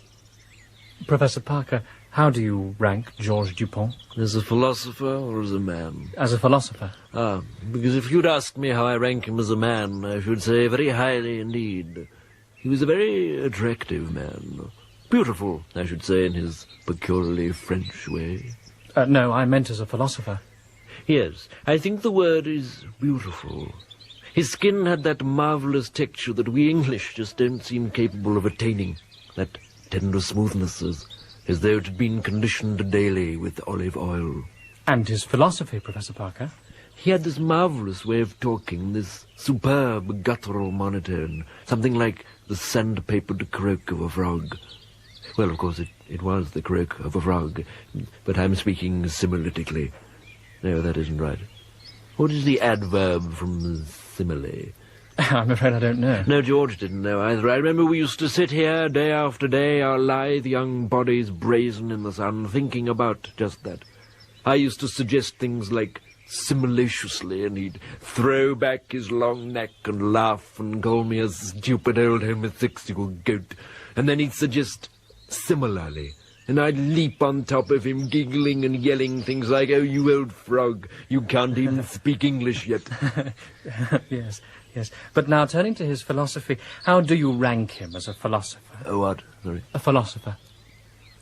Speaker 14: Professor Parker, how do you rank Georges Dupont?
Speaker 21: As a philosopher or as a man?
Speaker 14: As a philosopher.
Speaker 21: Ah, because if you'd asked me how I rank him as a man, I should say very highly indeed. He was a very attractive man. Beautiful, I should say, in his peculiarly French way.
Speaker 14: No, I meant as a philosopher.
Speaker 21: Yes, I think the word is beautiful. His skin had that marvellous texture that we English just don't seem capable of attaining. That tender smoothness, as though it had been conditioned daily with olive oil.
Speaker 14: And his philosophy, Professor Parker?
Speaker 21: He had this marvellous way of talking, this superb guttural monotone, something like the sandpapered croak of a frog. Well, of course, it was the croak of a frog, but I'm speaking similetically. No, that isn't right. What is the adverb from simile?
Speaker 14: I'm afraid I don't know.
Speaker 21: No, George didn't know either. I remember we used to sit here day after day, our lithe young bodies brazen in the sun, thinking about just that. I used to suggest things like simulaciously, and he'd throw back his long neck and laugh and call me a stupid old homosexual goat. And then he'd suggest similarly, and I'd leap on top of him, giggling and yelling things like, "Oh, you old frog, you can't even speak English yet."
Speaker 14: Yes. Yes, but now turning to his philosophy, how do you rank him as a philosopher?
Speaker 21: Oh, what? Sorry.
Speaker 14: A philosopher.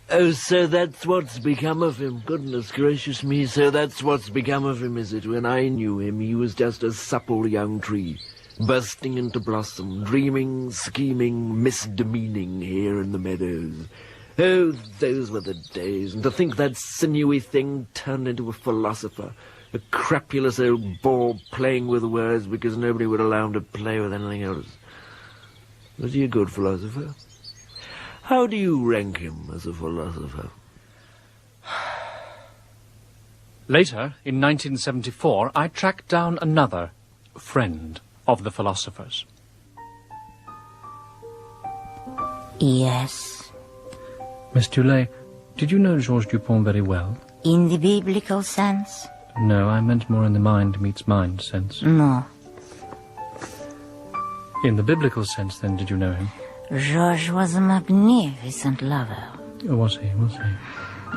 Speaker 21: Oh, so that's what's become of him. Goodness gracious me, so that's what's become of him, is it? When I knew him, he was just a supple young tree, bursting into blossom, dreaming, scheming, misdemeaning here in the meadows. Oh, those were the days, and to think that sinewy thing turned into a philosopher. A crapulous old bore playing with words because nobody would allow him to play with anything else. Was he a good philosopher? How do you rank him as a philosopher?
Speaker 14: Later, in 1974, I tracked down another friend of the philosophers.
Speaker 6: Yes.
Speaker 14: Miss Toulet, did you know Georges Dupont very well?
Speaker 6: In the biblical sense?
Speaker 14: No, I meant more in the mind meets mind sense.
Speaker 6: No.
Speaker 14: In the biblical sense, then, did you know him?
Speaker 6: Georges was a magnificent lover.
Speaker 14: Was he?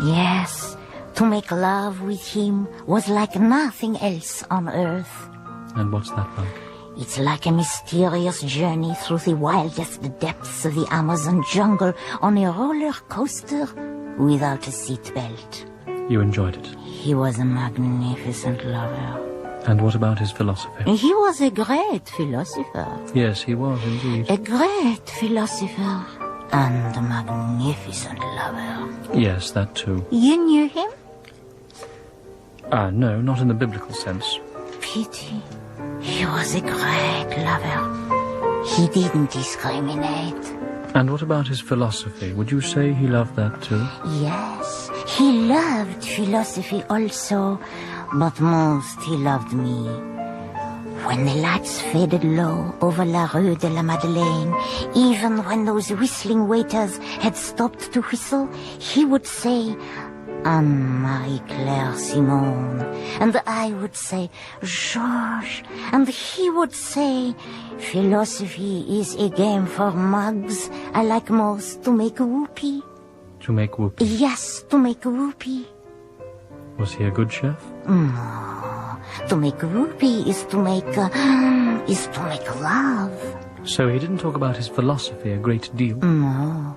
Speaker 6: Yes. To make love with him was like nothing else on earth.
Speaker 14: And what's that like?
Speaker 6: It's like a mysterious journey through the wildest depths of the Amazon jungle on a roller coaster without a seatbelt.
Speaker 14: You enjoyed it.
Speaker 6: He was a magnificent lover.
Speaker 14: And what about his philosophy?
Speaker 6: He was a great philosopher.
Speaker 14: Yes, he was indeed.
Speaker 6: A great philosopher and a magnificent lover.
Speaker 14: Yes, that too.
Speaker 6: You knew him?
Speaker 14: No, not in the biblical sense.
Speaker 6: Pity. He was a great lover. He didn't discriminate.
Speaker 14: And what about his philosophy? Would you say he loved that too?
Speaker 6: Yes, he loved philosophy also, but most he loved me. When the lights faded low over La Rue de la Madeleine, even when those whistling waiters had stopped to whistle, he would say, Anne-Marie-Claire Simone, and I would say, Georges, and he would say, philosophy is a game for mugs. I like most to make whoopee.
Speaker 14: To make whoopee?
Speaker 6: Yes, to make whoopee.
Speaker 14: Was he a good chef?
Speaker 6: No, to make whoopee is to make love.
Speaker 14: So he didn't talk about his philosophy a great deal?
Speaker 6: No.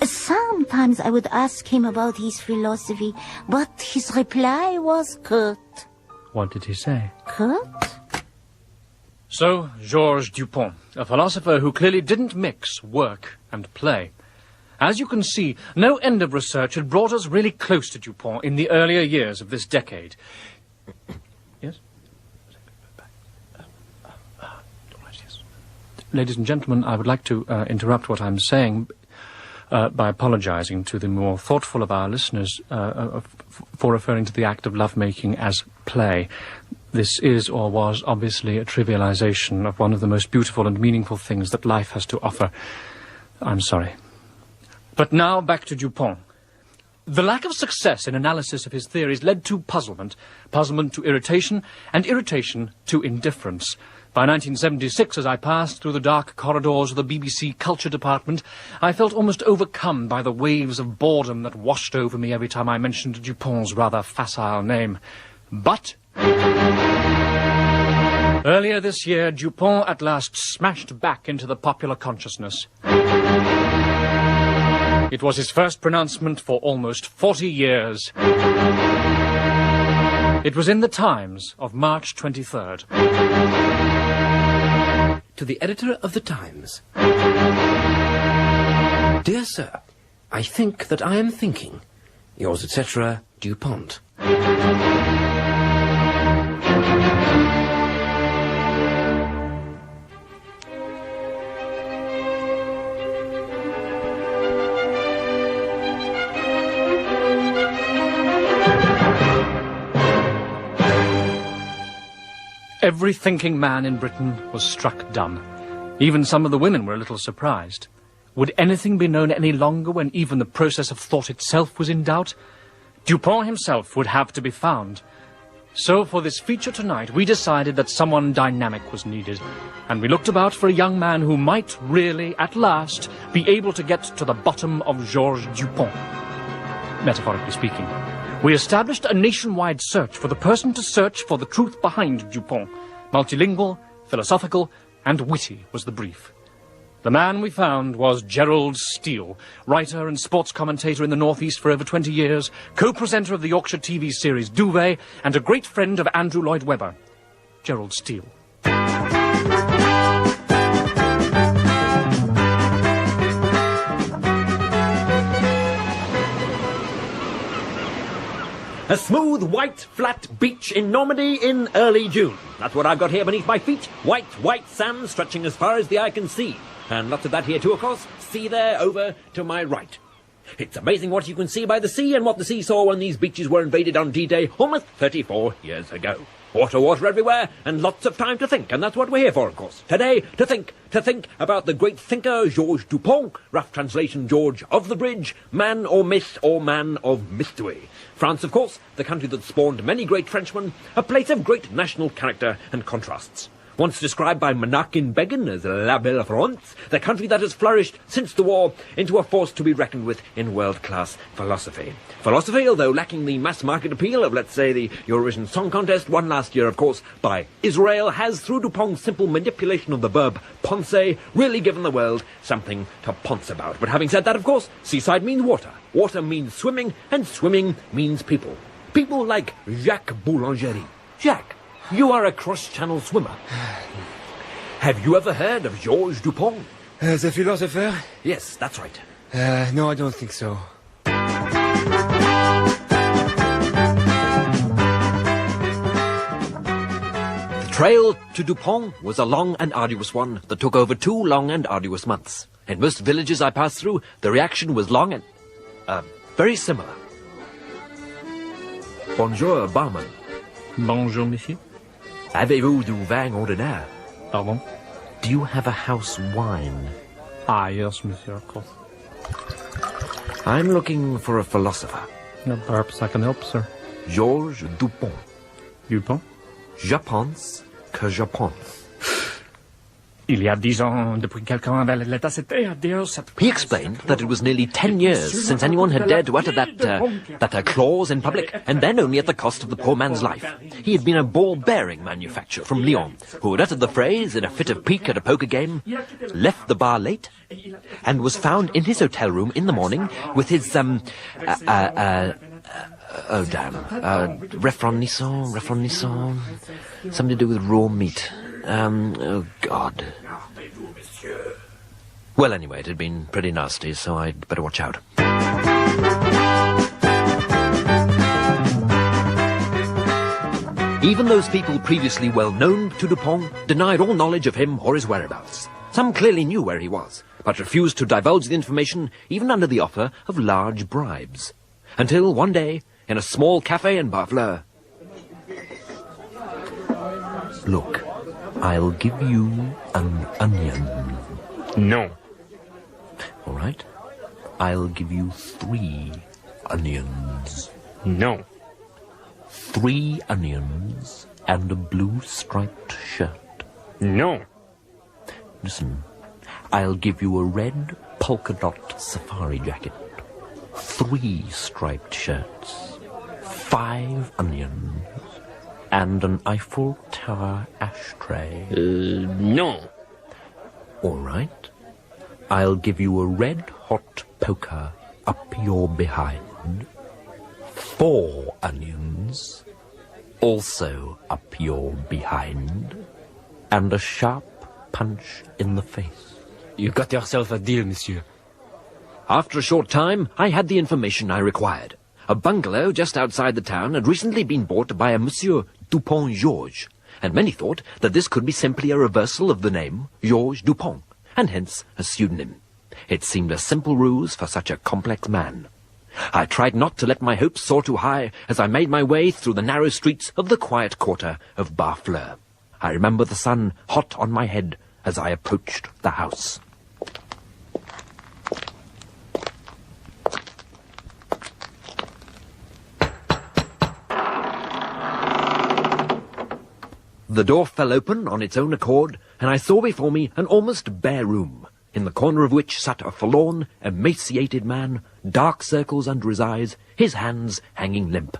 Speaker 6: Sometimes I would ask him about his philosophy, but his reply was curt.
Speaker 14: What did he say?
Speaker 6: Curt?
Speaker 14: So, Georges Dupont, a philosopher who clearly didn't mix work and play. As you can see, no end of research had brought us really close to Dupont in the earlier years of this decade. Yes? Ladies and gentlemen, I would like to interrupt what I'm saying by apologizing to the more thoughtful of our listeners for referring to the act of lovemaking as play. This is or was obviously a trivialization of one of the most beautiful and meaningful things that life has to offer. I'm sorry. But now back to Dupont. The lack of success in analysis of his theories led to puzzlement, puzzlement to irritation, and irritation to indifference. By 1976, as I passed through the dark corridors of the BBC Culture Department, I felt almost overcome by the waves of boredom that washed over me every time I mentioned Dupont's rather facile name. But earlier this year, Dupont at last smashed back into the popular consciousness. It was his first pronouncement for almost 40 years. It was in the Times of March 23rd.
Speaker 17: To the editor of the Times. Dear Sir, I think that I am thinking. Yours, etc., Dupont.
Speaker 14: Every thinking man in Britain was struck dumb. Even some of the women were a little surprised. Would anything be known any longer when even the process of thought itself was in doubt? Dupont himself would have to be found. So for this feature tonight, we decided that someone dynamic was needed, and we looked about for a young man who might really, at last, be able to get to the bottom of Georges Dupont, metaphorically speaking. We established a nationwide search for the person to search for the truth behind Dupont. Multilingual, philosophical, and witty was the brief. The man we found was Gerald Steele, writer and sports commentator in the Northeast for over 20 years, co-presenter of the Yorkshire TV series Duvet, and a great friend of Andrew Lloyd Webber. Gerald Steele.
Speaker 11: A smooth, white, flat beach in Normandy in early June. That's what I've got here beneath my feet. White, white sand stretching as far as the eye can see. And lots of that here too, of course. Sea there over to my right. It's amazing what you can see by the sea and what the sea saw when these beaches were invaded on D-Day almost 34 years ago. Water, water everywhere, and lots of time to think, and that's what we're here for, of course. Today, to think about the great thinker Georges Dupont, rough translation George of the Bridge, man or myth or man of mystery. France, of course, the country that spawned many great Frenchmen, a place of great national character and contrasts. once described by Menachem Begin as La Belle France, the country that has flourished since the war into a force to be reckoned with in world-class philosophy. Philosophy, although lacking the mass-market appeal of, let's say, the Eurovision Song Contest, won last year, of course, by Israel, has, through Dupong's simple manipulation of the verb ponce, really given the world something to ponce about. But having said that, of course, seaside means water. Water means swimming, and swimming means people. People like Jacques Boulangerie. Jacques, you are a cross-channel swimmer. Have you ever heard of Georges Dupont?
Speaker 12: The philosopher?
Speaker 11: Yes, that's right.
Speaker 12: No, I don't think so.
Speaker 11: The trail to Dupont was a long and arduous one that took over 2 long and arduous months. In most villages I passed through, the reaction was long and very similar. Bonjour, barman.
Speaker 3: Bonjour, monsieur.
Speaker 11: Avez-vous du vin ordinaire?
Speaker 3: Pardon?
Speaker 11: Do you have a house wine?
Speaker 3: Ah, yes, monsieur, of course.
Speaker 11: I'm looking for a philosopher.
Speaker 3: Perhaps I can help, sir.
Speaker 11: Georges Dupont.
Speaker 3: Dupont?
Speaker 11: Je pense que je pense.
Speaker 3: Il y a 10 ans, depuis quelqu'un avait l'état c'était à dire cette...
Speaker 11: He explained that it was nearly 10 years since anyone had dared to utter that clause in public, and then only at the cost of the poor man's life. He had been a ball-bearing manufacturer from Lyon, who had uttered the phrase in a fit of pique at a poker game, left the bar late, and was found in his hotel room in the morning with his, refroidissant, something to do with raw meat. Oh, God. Well, anyway, it had been pretty nasty, so I'd better watch out. Even those people previously well known to Dupont denied all knowledge of him or his whereabouts. Some clearly knew where he was, but refused to divulge the information even under the offer of large bribes. Until one day, in a small cafe in Barfleur... Look, I'll give you an onion.
Speaker 3: No.
Speaker 11: All right. I'll give you 3 onions.
Speaker 3: No.
Speaker 11: 3 onions and a blue striped shirt.
Speaker 3: No.
Speaker 11: Listen, I'll give you a red polka dot safari jacket, 3 striped shirts, 5 onions, and an Eiffel Tower ashtray.
Speaker 3: No.
Speaker 11: All right. I'll give you a red-hot poker up your behind, 4 onions, also up your behind, and a sharp punch in the face.
Speaker 12: You got yourself a deal, monsieur.
Speaker 11: After a short time, I had the information I required. A bungalow just outside the town had recently been bought by a Monsieur Dupont Georges, and many thought that this could be simply a reversal of the name Georges Dupont, and hence a pseudonym. It seemed a simple ruse for such a complex man. I tried not to let my hopes soar too high as I made my way through the narrow streets of the quiet quarter of Barfleur. I remember the sun hot on my head as I approached the house. The door fell open on its own accord, and I saw before me an almost bare room, in the corner of which sat a forlorn, emaciated man, dark circles under his eyes, his hands hanging limp.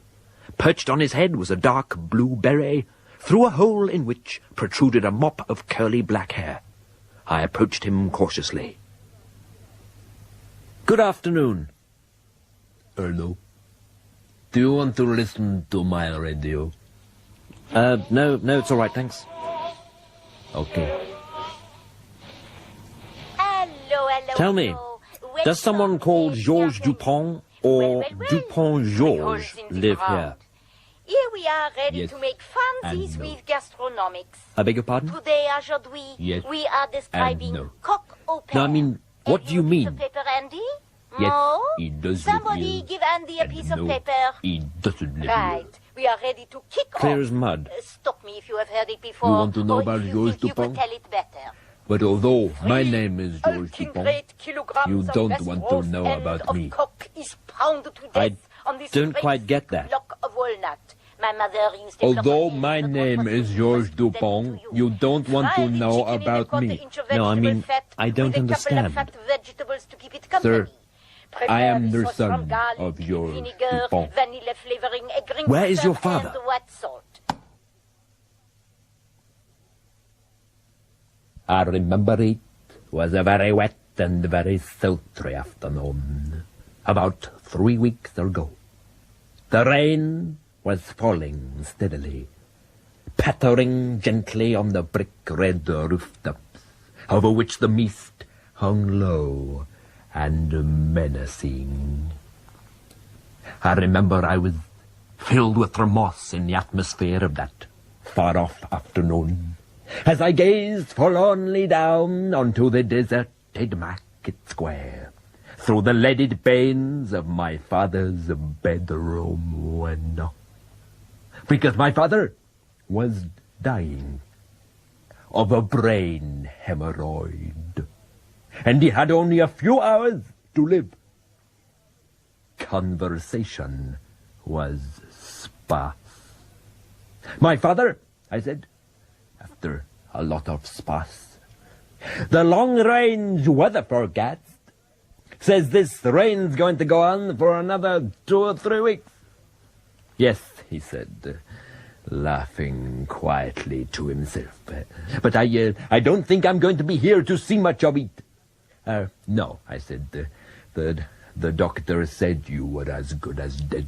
Speaker 11: Perched on his head was a dark blue beret, through a hole in which protruded a mop of curly black hair. I approached him cautiously. "Good afternoon."
Speaker 21: Hello. Do you want to listen to my radio?
Speaker 11: No, it's all right, thanks.
Speaker 21: Okay.
Speaker 11: Tell me, does someone called Georges Dupont or Dupont Georges live here?
Speaker 10: Here we are ready
Speaker 21: Yes
Speaker 10: to make fancies with gastronomics.
Speaker 11: I beg your pardon?
Speaker 10: Today, aujourd'hui,
Speaker 21: Yes
Speaker 10: we are describing
Speaker 21: no.
Speaker 10: coq au pain.
Speaker 11: No, I mean, what do you mean?
Speaker 10: Paper, Andy?
Speaker 21: Yes,
Speaker 10: No?
Speaker 21: he does
Speaker 10: Somebody
Speaker 21: live here.
Speaker 10: give Andy a piece of
Speaker 21: No,
Speaker 10: paper.
Speaker 21: he doesn't live
Speaker 10: Right.
Speaker 21: here.
Speaker 10: We are ready to kick
Speaker 11: Clear
Speaker 10: off.
Speaker 11: as mud.
Speaker 10: Stop me if you have heard it before.
Speaker 21: You want to know
Speaker 10: or
Speaker 21: about
Speaker 10: if you
Speaker 21: Georges
Speaker 10: think you could
Speaker 21: Dupont?
Speaker 10: tell it better.
Speaker 21: But although my name is Georges Dupont,
Speaker 10: Kilograms
Speaker 21: you
Speaker 10: of
Speaker 21: don't
Speaker 10: best
Speaker 21: want to
Speaker 10: roast
Speaker 21: know
Speaker 10: end
Speaker 21: about
Speaker 10: of
Speaker 21: me.
Speaker 10: cock is pounded to death
Speaker 11: I
Speaker 10: on this
Speaker 11: don't
Speaker 10: great
Speaker 11: quite get that.
Speaker 10: block of walnut. my mother used to...
Speaker 2: Although my name is Georges Dupont, you don't want to know about me.
Speaker 21: No, I mean, I don't understand.
Speaker 2: Sir, I am the son of Georges Dupont.
Speaker 21: Where is your father?
Speaker 11: I remember it was a very wet and very sultry afternoon, about 3 weeks ago. The rain was falling steadily, pattering gently on the brick-red rooftops, over which the mist hung low and menacing. I remember I was filled with remorse in the atmosphere of that far-off afternoon, as I gazed forlornly down onto the deserted market square, through the leaded panes of my father's bedroom window. Because my father was dying of a brain hemorrhoid, and he had only a few hours to live. Conversation was sparse. "My father," I said, after a lot of sparse, "the long-range weather forecast says this rain's going to go on for another 2 or 3 weeks. "Yes," he said, laughing quietly to himself, "but I don't think I'm going to be here to see much of it." "No," I said, the doctor said you were as good as dead."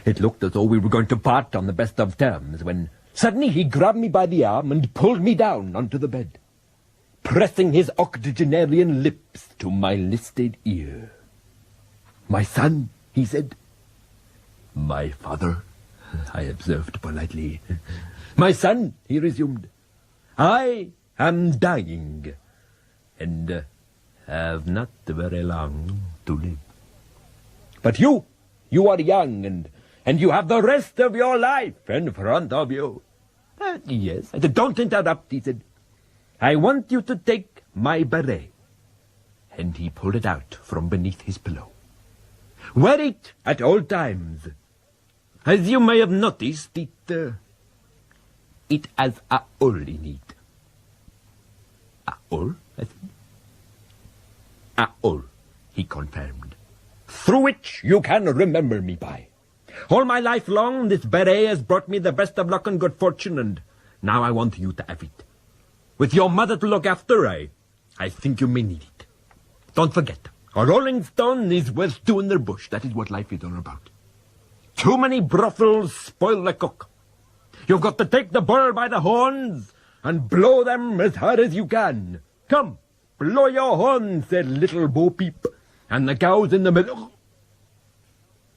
Speaker 11: It looked as though we were going to part on the best of terms, when suddenly he grabbed me by the arm and pulled me down onto the bed, pressing his octogenarian lips to my listed ear. "My son," he said. "My father," I observed politely. "My son," he resumed, "I am dying, and have not very long to live. But you are young, and you have the rest of your life in front of you." "Yes." I said, "Don't interrupt," he said. "I want you to take my beret." And he pulled it out from beneath his pillow. "Wear it at all times. As you may have noticed, it has a hole in it." "A hole?" I said. "A hole," he confirmed, "through which you can remember me by. All my life long, this beret has brought me the best of luck and good fortune, and now I want you to have it. With your mother to look after, I think you may need it. Don't forget, a rolling stone is worth 2 in the bush. That is what life is all about. Too many brothels spoil the cook. You've got to take the bull by the horns and blow them as hard as you can. Come, blow your horn," said little Bo Peep, "and the cow's in the middle."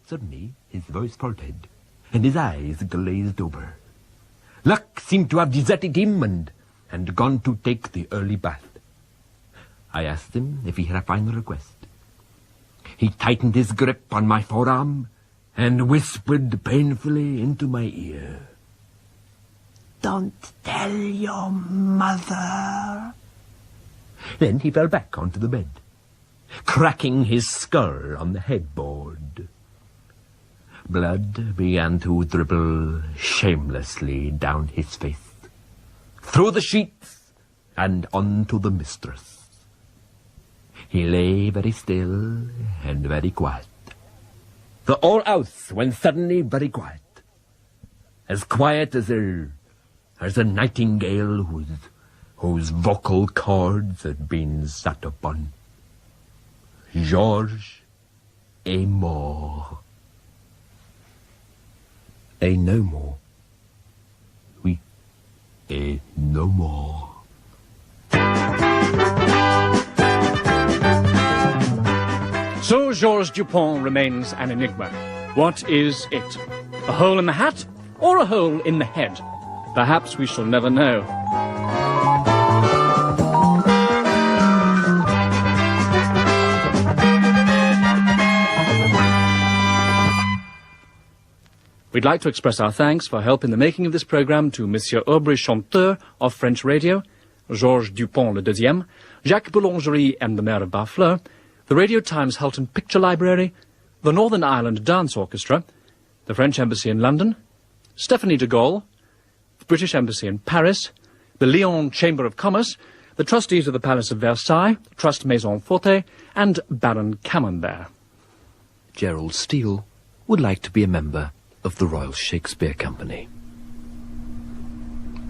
Speaker 11: Suddenly his voice faltered, and his eyes glazed over. Luck seemed to have deserted him and gone to take the early bath. I asked him if he had a final request. He tightened his grip on my forearm and whispered painfully into my ear, "Don't tell your mother." Then he fell back onto the bed, cracking his skull on the headboard. Blood began to dribble shamelessly down his face, through the sheets and onto the mistress. He lay very still and very quiet. The whole house went suddenly very quiet as a nightingale whose vocal cords had been sat upon. Georges est mort. Et no more. Oui, et no more.
Speaker 14: So Georges Dupont remains an enigma. What is it? A hole in the hat or a hole in the head? Perhaps we shall never know. We'd like to express our thanks for help in the making of this programme to Monsieur Aubry Chanteur of French Radio, Georges Dupont le Deuxième, Jacques Boulangerie and the Mayor of Barfleur, the Radio Times Hulton Picture Library, the Northern Ireland Dance Orchestra,
Speaker 3: the French Embassy in London, Stephanie de Gaulle, the British Embassy in Paris, the Lyon Chamber of Commerce, the trustees of the Palace of Versailles, Trust Maison Forte, and Baron Camembert.
Speaker 1: Gerald Steele would like to be a member of the Royal Shakespeare Company.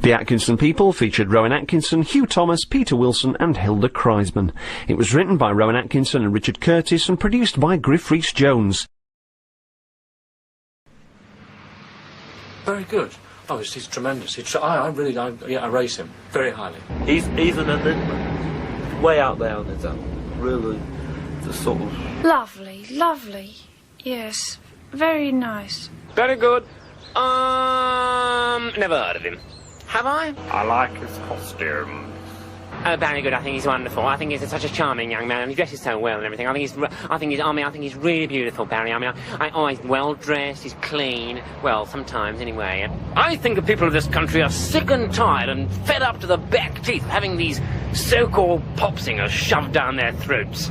Speaker 22: The Atkinson People featured Rowan Atkinson, Hugh Thomas, Peter Wilson and Hilda Kreisman. It was written by Rowan Atkinson and Richard Curtis and produced by Griff Rhys-Jones.
Speaker 14: Very good. Oh, he's tremendous. I rate him very highly.
Speaker 23: He's an enigma. Way out there on his own. Really, the sort of...
Speaker 24: Lovely, lovely. Yes, very nice.
Speaker 25: Very good. Never heard of him. Have I?
Speaker 5: I like his costume.
Speaker 25: Oh, very good. I think he's wonderful. I think he's such a charming young man, and he dresses so well and everything. I think he's really beautiful, Barry. He's well dressed. He's clean. Well, sometimes anyway. I think the people of this country are sick and tired and fed up to the back teeth of having these so-called pop singers shoved down their throats.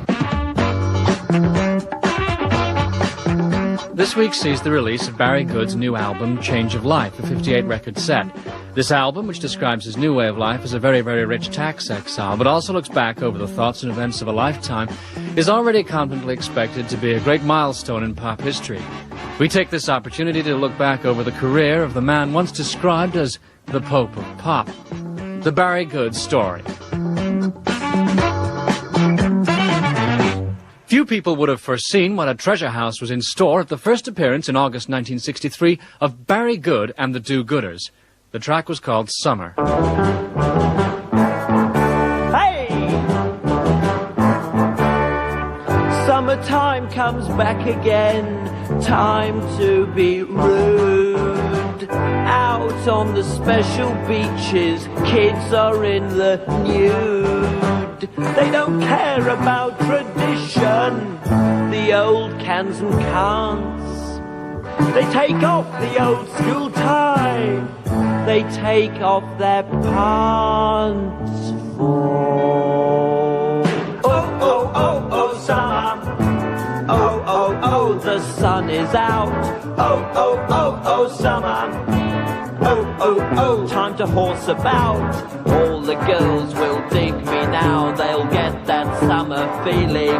Speaker 3: This week sees the release of Barry Good's new album, Change of Life, a 58-record set. This album, which describes his new way of life as a very, very rich tax exile, but also looks back over the thoughts and events of a lifetime, is already confidently expected to be a great milestone in pop history. We take this opportunity to look back over the career of the man once described as the Pope of Pop. The Barry Good Story. Few people would have foreseen what a treasure house was in store at the first appearance in August 1963 of Barry Good and the Do-Gooders. The track was called Summer.
Speaker 18: Hey! Summertime comes back again, time to be rude. Out on the special beaches, kids are in the nude. They don't care about tradition, the old cans and can'ts. They take off the old school tie, they take off their pants for... Oh, summer. Oh, the sun is out. Oh, summer. Oh, time to horse about. All the girls will dig me now, they'll get that summer feeling.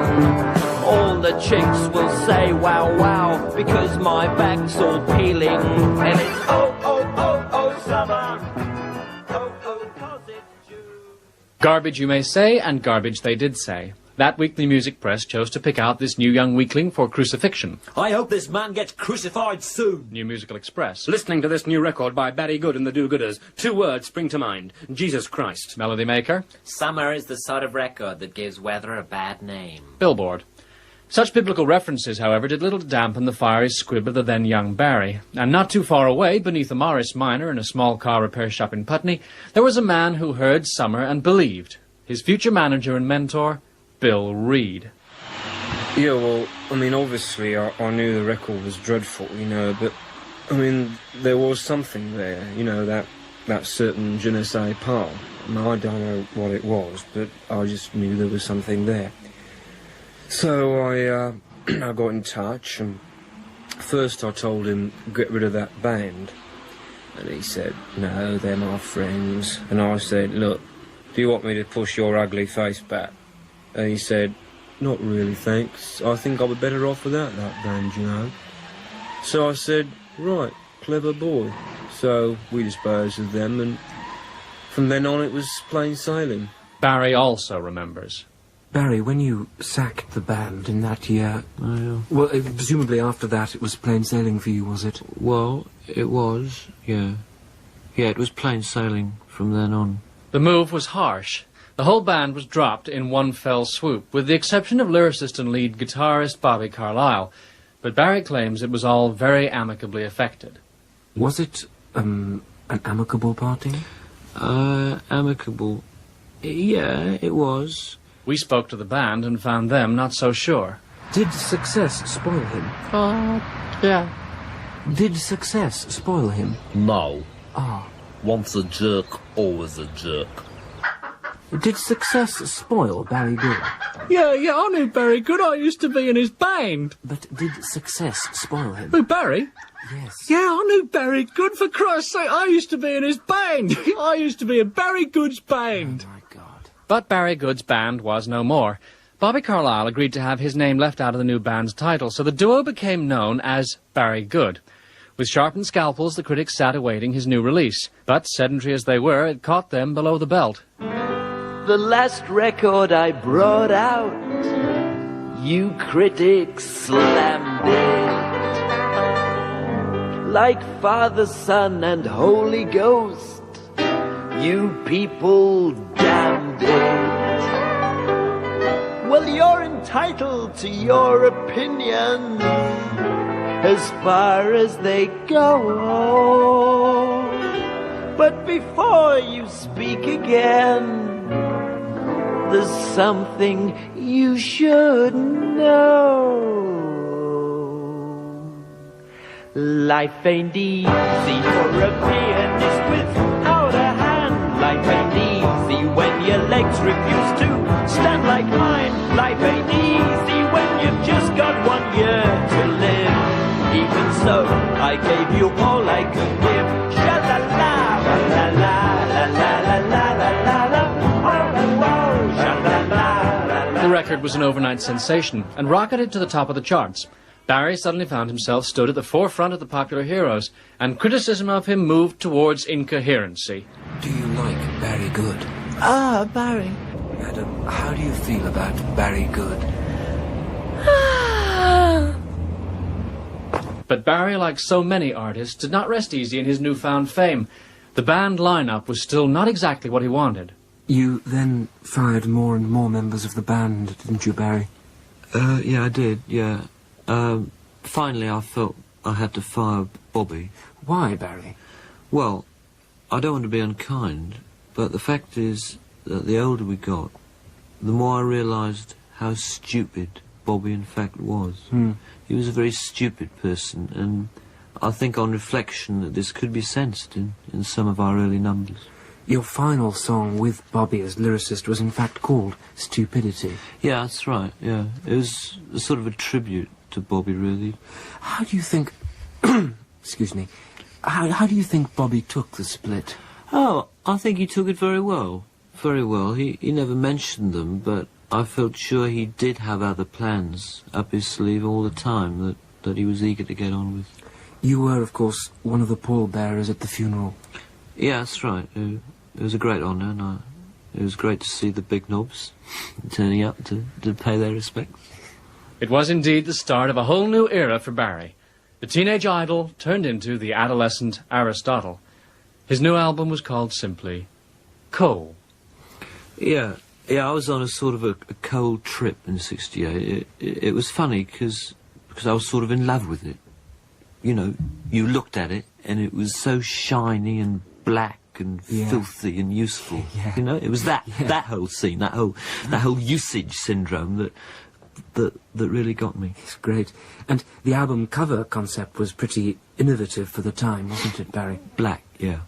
Speaker 18: All the chicks will say wow, wow, because my back's all peeling. And it's oh, summer. Oh, 'cause it's June.
Speaker 3: Garbage you may say, and garbage they did say. That weekly music press chose to pick out this new young weakling for crucifixion.
Speaker 11: I hope this man gets crucified soon.
Speaker 3: New Musical Express.
Speaker 19: Listening to this new record by Barry Good and the Do-Gooders, 2 words spring to mind. Jesus Christ.
Speaker 3: Melody Maker.
Speaker 26: Summer is the sort of record that gives weather a bad name.
Speaker 3: Billboard. Such biblical references, however, did little to dampen the fiery squib of the then young Barry. And not too far away, beneath a Morris Minor in a small car repair shop in Putney, there was a man who heard Summer and believed. His future manager and mentor, Bill Reed.
Speaker 12: Yeah, well, I mean, obviously I knew the record was dreadful, you know, but, I mean, there was something there, you know, that certain je ne sais pas. I mean, I don't know what it was, but I just knew there was something there. So I got in touch, and first I told him, get rid of that band. And he said, no, they're my friends. And I said, look, do you want me to push your ugly face back? And he said, not really, thanks. I think I'll be better off without that band, you know. So I said, right, clever boy. So we disposed of them, and from then on it was plain sailing.
Speaker 3: Barry also remembers.
Speaker 17: Barry, when you sacked the band in that year, well, presumably after that it was plain sailing for you, was it?
Speaker 21: Well, it was, yeah. Yeah, it was plain sailing from then on.
Speaker 3: The move was harsh. The whole band was dropped in one fell swoop, with the exception of lyricist and lead guitarist Bobby Carlyle. But Barry claims it was all very amicably effected.
Speaker 17: Was it, an amicable parting?
Speaker 21: Amicable. Yeah, it was.
Speaker 3: We spoke to the band and found them not so sure.
Speaker 17: Did success spoil him?
Speaker 21: Yeah.
Speaker 17: Did success spoil him?
Speaker 16: No.
Speaker 17: Ah.
Speaker 16: Once a jerk, always a jerk.
Speaker 7: Did success spoil Barry Good?
Speaker 14: Yeah, I knew Barry Good. I used to be in his band.
Speaker 7: But did success spoil him?
Speaker 14: Who, Barry?
Speaker 7: Yes.
Speaker 14: Yeah, I knew Barry Good, for Christ's sake. I used to be in his band. I used to be in Barry Good's band.
Speaker 7: Oh, my God.
Speaker 3: But Barry Good's band was no more. Bobby Carlyle agreed to have his name left out of the new band's title, so the duo became known as Barry Good. With sharpened scalpels, the critics sat awaiting his new release. But, sedentary as they were, it caught them below the belt.
Speaker 21: The last record I brought out, you critics slammed it. Like Father, Son, and Holy Ghost, you people damned it. Well, you're entitled to your opinions as far as they go. But before you speak again, there's something you should know. Life ain't easy for a pianist without a hand. Life ain't easy when your legs refuse to stand like mine. Life ain't easy when you've just got 1 year to live. Even so, I gave you all I could give. Sha-la-la, la-la-la, la-la-la-la-la-la.
Speaker 3: The record was an overnight sensation and rocketed to the top of the charts. Barry suddenly found himself stood at the forefront of the popular heroes, and criticism of him moved towards incoherency.
Speaker 7: Do you like Barry Good?
Speaker 21: Barry.
Speaker 7: Madam, how do you feel about Barry Good?
Speaker 3: But Barry, like so many artists, did not rest easy in his newfound fame. The band lineup was still not exactly what he wanted.
Speaker 7: You then fired more and more members of the band, didn't you, Barry?
Speaker 21: Yeah, I did, yeah. Finally, I felt I had to fire Bobby.
Speaker 7: Why, Barry?
Speaker 21: Well, I don't want to be unkind, but the fact is that the older we got, the more I realised how stupid Bobby in fact was. He was a very stupid person, and I think on reflection that this could be sensed in some of our early numbers.
Speaker 7: Your final song with Bobby as lyricist was in fact called Stupidity.
Speaker 21: Yeah, that's right, yeah. It was a sort of a tribute to Bobby, really.
Speaker 7: How do you think... excuse me. How do you think Bobby took the split?
Speaker 21: Oh, I think he took it very well. Very well. He never mentioned them, but I felt sure he did have other plans up his sleeve all the time that he was eager to get on with.
Speaker 7: You were, of course, one of the pallbearers at the funeral.
Speaker 21: Yeah, that's right. It was a great honour, and it was great to see the big knobs turning up to pay their respects.
Speaker 3: It was indeed the start of a whole new era for Barry. The teenage idol turned into the adolescent Aristotle. His new album was called simply Coal.
Speaker 21: Yeah, I was on a sort of a coal trip in '68. It was funny because I was sort of in love with it. You know, you looked at it and it was so shiny and black and filthy and useful.
Speaker 7: Yeah.
Speaker 21: You know, it was that whole scene, that whole usage syndrome that really got me.
Speaker 7: It's great. And the album cover concept was pretty innovative for the time, wasn't it, Barry?
Speaker 21: Black, yeah.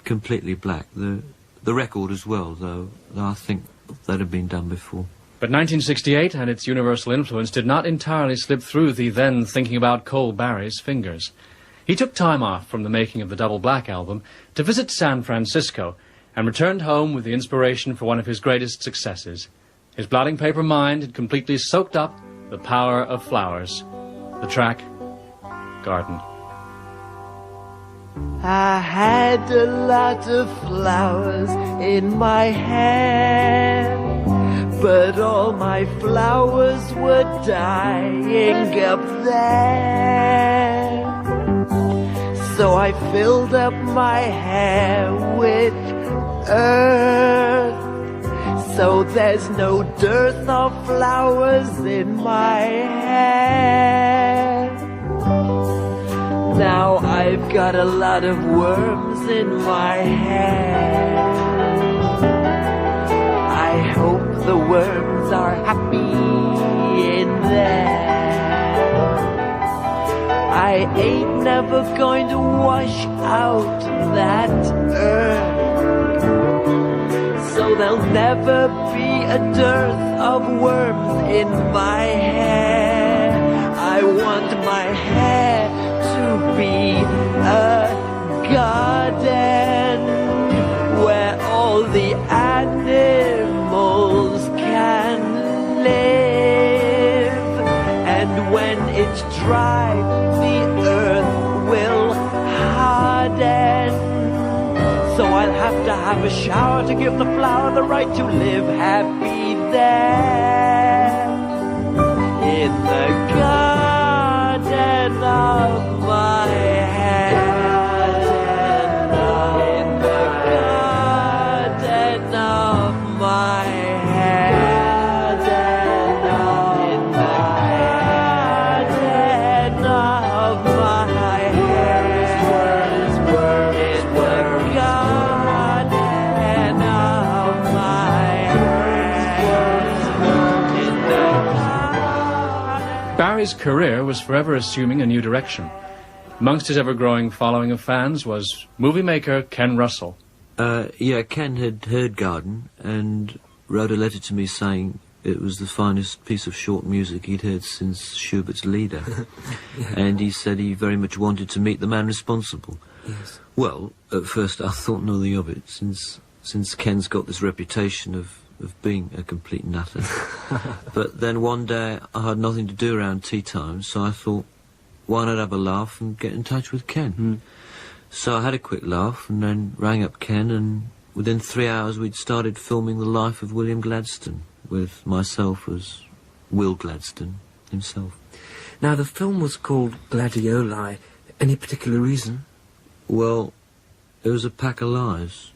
Speaker 21: Completely black. The record as well, though I think that had been done before.
Speaker 3: But 1968 and its universal influence did not entirely slip through the then thinking about coal Barry's fingers. He took time off from the making of the Double Black album to visit San Francisco and returned home with the inspiration for one of his greatest successes. His blotting paper mind had completely soaked up the power of flowers. The track, Garden.
Speaker 21: I had a lot of flowers in my hair, but all my flowers were dying up there. So I filled up my hair with earth, so there's no dearth of flowers in my hair. Now I've got a lot of worms in my hair. I hope the worms are happy in there. I ain't never going to wash out that earth. So so there'll never be a dearth of worms in my hair. I want my hair to be a garden where all the animals can live, and when it's dry, the earth will harden. So I'll have to have a shower to give the flower the right to live happy there in the garden of my head. In the garden of my head. In the garden of my head. In the garden of my head.
Speaker 3: Barry's career was forever assuming a new direction. Amongst his ever-growing following of fans was movie maker Ken Russell.
Speaker 7: Yeah, Ken had heard Garden and wrote a letter to me saying it was the finest piece of short music he'd heard since Schubert's Lieder. And he said he very much wanted to meet the man responsible.
Speaker 21: Yes.
Speaker 7: Well, at first I thought nothing of it, since Ken's got this reputation of being a complete nutter. But then one day I had nothing to do around tea time, so I thought, why not have a laugh and get in touch with Ken? So I had a quick laugh and then rang up Ken, and within 3 hours we'd started filming the life of William Gladstone, with myself as Will Gladstone himself.
Speaker 21: Now, the film was called Gladioli. Any particular reason?
Speaker 7: Well, it was a pack of lies,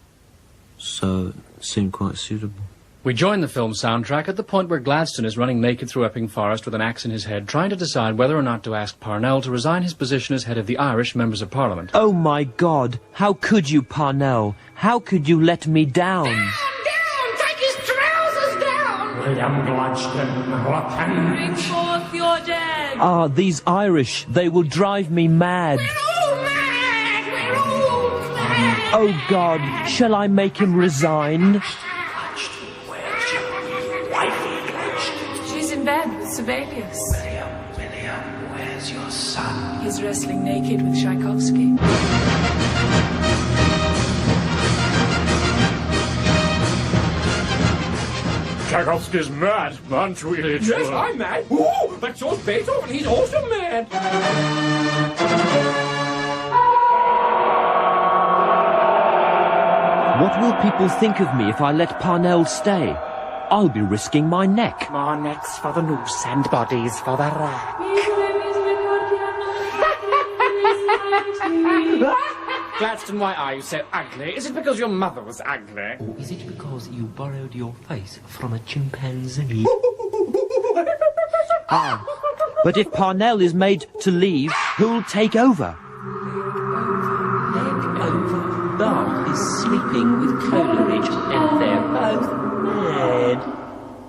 Speaker 7: so it seemed quite suitable.
Speaker 3: We join the film soundtrack at the point where Gladstone is running naked through Epping Forest with an axe in his head, trying to decide whether or not to ask Parnell to resign his position as head of the Irish Members of Parliament.
Speaker 21: Oh, my God. How could you, Parnell? How could you let me down?
Speaker 4: Down! Take his trousers down!
Speaker 5: William Gladstone, what can...
Speaker 4: Bring forth your dead!
Speaker 21: Ah, these Irish, they will drive me mad.
Speaker 4: We're all mad! We're all mad!
Speaker 21: Oh, God, shall I make him resign?
Speaker 24: She's in bed with Sibelius.
Speaker 17: William, where's your son?
Speaker 24: He's wrestling naked with Tchaikovsky.
Speaker 3: Tchaikovsky's mad, aren't we, really?
Speaker 12: Yes, I'm mad. Ooh, but so's Beethoven. He's also mad.
Speaker 21: What will people think of me if I let Parnell stay? I'll be risking my neck.
Speaker 5: More necks for the noose and bodies for the rat. Gladstone, why are you so ugly? Is it because your mother was ugly?
Speaker 21: Or is it because you borrowed your face from a chimpanzee? Ah, but if Parnell is made to leave, who'll take over? Leg over. Bath is sleeping with Coleridge, and they're both mad.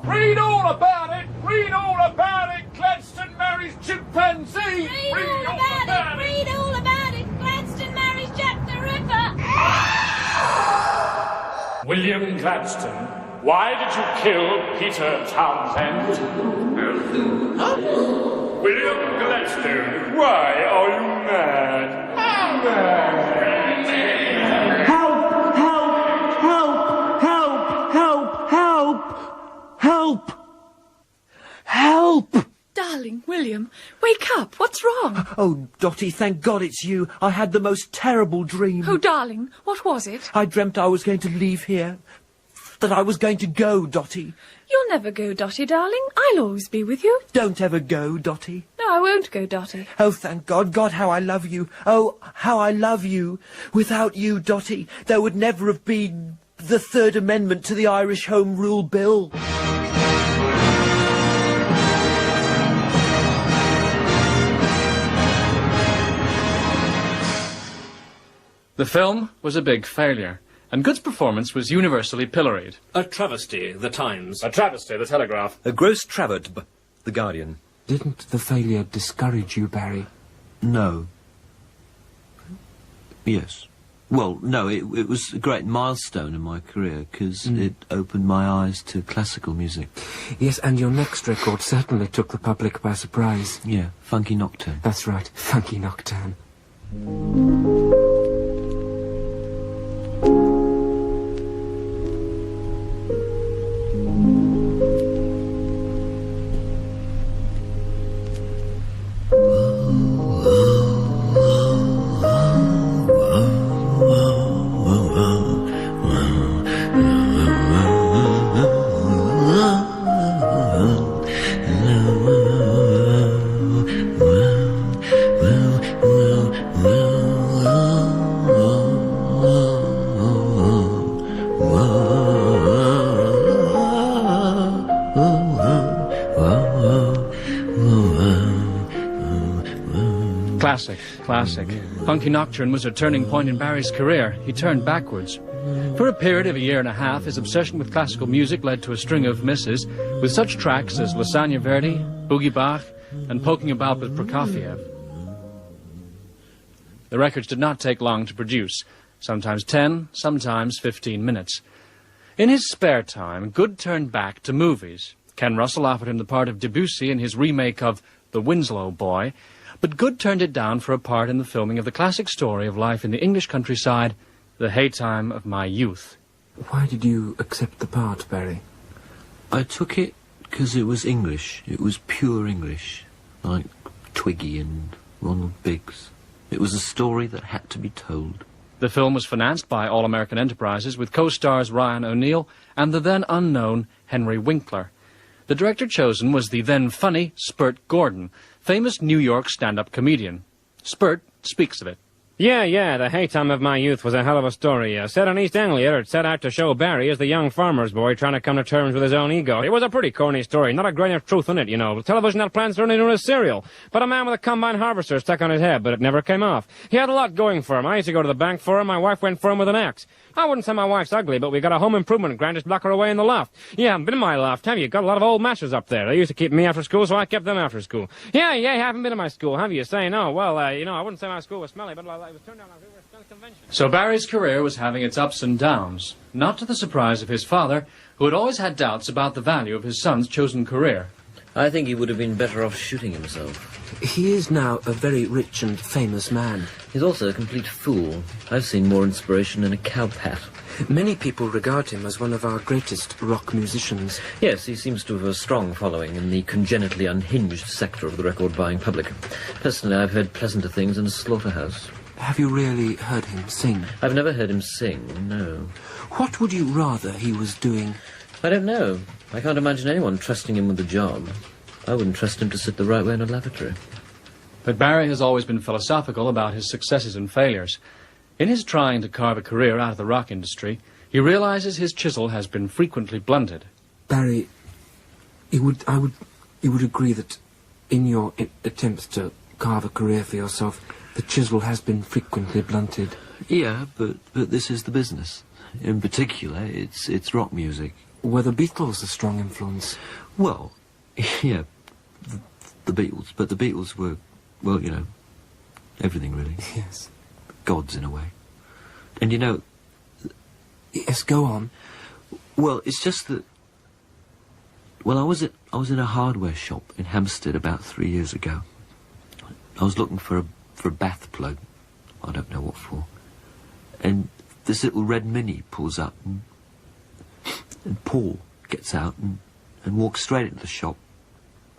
Speaker 4: Read all about it! Read all about it! Gladstone marries chimpanzee!
Speaker 10: Read all about it! Read all about it! Gladstone marries Jack the Ripper!
Speaker 4: William Gladstone, why did you kill Peter Townsend? William Gladstone, why are you mad? Mad!
Speaker 21: Help! Help! Help! Help! Help! Help! Help!
Speaker 24: Darling, William, wake up. What's wrong?
Speaker 21: Oh, Dotty, thank God it's you. I had the most terrible dream.
Speaker 24: Oh, darling, what was it?
Speaker 21: I dreamt I was going to leave here. That I was going to go, Dotty.
Speaker 24: You'll never go, Dotty, darling. I'll always be with you.
Speaker 21: Don't ever go, Dotty.
Speaker 24: No, I won't go, Dotty.
Speaker 21: Oh, thank God. God, how I love you. Oh, how I love you. Without you, Dotty, there would never have been the Third Amendment to the Irish Home Rule Bill.
Speaker 3: The film was a big failure, and Good's performance was universally pilloried.
Speaker 14: A travesty, The Times.
Speaker 3: A travesty, The Telegraph.
Speaker 11: A gross travert, The Guardian.
Speaker 7: Didn't the failure discourage you, Barry? No. Yes. Well, no, it was a great milestone in my career, because it opened my eyes to classical music.
Speaker 17: Yes, and your next record certainly took the public by surprise.
Speaker 7: Yeah, Funky Nocturne.
Speaker 17: That's right, Funky Nocturne.
Speaker 3: Classic. Funky Nocturne was a turning point in Barry's career. He turned backwards. For a period of a year and a half, his obsession with classical music led to a string of misses, with such tracks as Lasagna Verdi, Boogie Bach, and Poking About with Prokofiev. The records did not take long to produce, sometimes 10, sometimes 15 minutes. In his spare time, Good turned back to movies. Ken Russell offered him the part of Debussy in his remake of The Winslow Boy, but Good turned it down for a part in the filming of the classic story of life in the English countryside, The Haytime of My Youth.
Speaker 17: Why did you accept the part, Barry?
Speaker 7: I took it because it was English. It was pure English, like Twiggy and Ronald Biggs. It was a story that had to be told.
Speaker 3: The film was financed by All American Enterprises with co-stars Ryan O'Neal and the then unknown Henry Winkler. The director chosen was the then funny Spurt Gordon, famous New York stand-up comedian. Spurt speaks of it.
Speaker 6: Yeah, The Haytime of My Youth was a hell of a story. Set in East Anglia, it set out to show Barry as the young farmer's boy trying to come to terms with his own ego. It was a pretty corny story, not a grain of truth in it, you know. Television had plans to turn it into a serial, but a man with a combine harvester stuck on his head, but it never came off. He had a lot going for him. I used to go to the bank for him. My wife went for him with an axe. I wouldn't say my wife's ugly, but we got a home improvement grant just block her away in the loft. You haven't been in my loft, have you? Got a lot of old masters up there. They used to keep me after school, so I kept them after school. Yeah, you haven't been in my school, have you? Saying, oh, well, you know, I wouldn't say my school was smelly, but it was turned down like we were at a convention.
Speaker 3: So Barry's career was having its ups and downs, not to the surprise of his father, who had always had doubts about the value of his son's chosen career.
Speaker 7: I think he would have been better off shooting himself.
Speaker 17: He is now a very rich and famous man.
Speaker 7: He's also a complete fool. I've seen more inspiration in a cowpat.
Speaker 17: Many people regard him as one of our greatest rock musicians.
Speaker 7: Yes, he seems to have a strong following in the congenitally unhinged sector of the record-buying public. Personally, I've heard pleasanter things in a slaughterhouse.
Speaker 17: Have you really heard him sing?
Speaker 7: I've never heard him sing, no.
Speaker 17: What would you rather he was doing?
Speaker 7: I don't know. I can't imagine anyone trusting him with the job. I wouldn't trust him to sit the right way in a lavatory.
Speaker 3: But Barry has always been philosophical about his successes and failures. In his trying to carve a career out of the rock industry, he realizes his chisel has been frequently blunted.
Speaker 17: Barry, you would agree that in your attempts to carve a career for yourself, the chisel has been frequently blunted.
Speaker 7: Yeah, but this is the business. In particular, it's rock music.
Speaker 17: Were the Beatles a strong influence?
Speaker 7: Well, yeah, the Beatles. But the Beatles were, well, you know, everything really.
Speaker 17: Yes.
Speaker 7: Gods in a way. And you know...
Speaker 17: Yes, go on.
Speaker 7: Well, it's just that... Well, I was in a hardware shop in Hampstead about 3 years ago. I was looking for a bath plug. I don't know what for. And this little red Mini pulls up, and Paul gets out and walks straight into the shop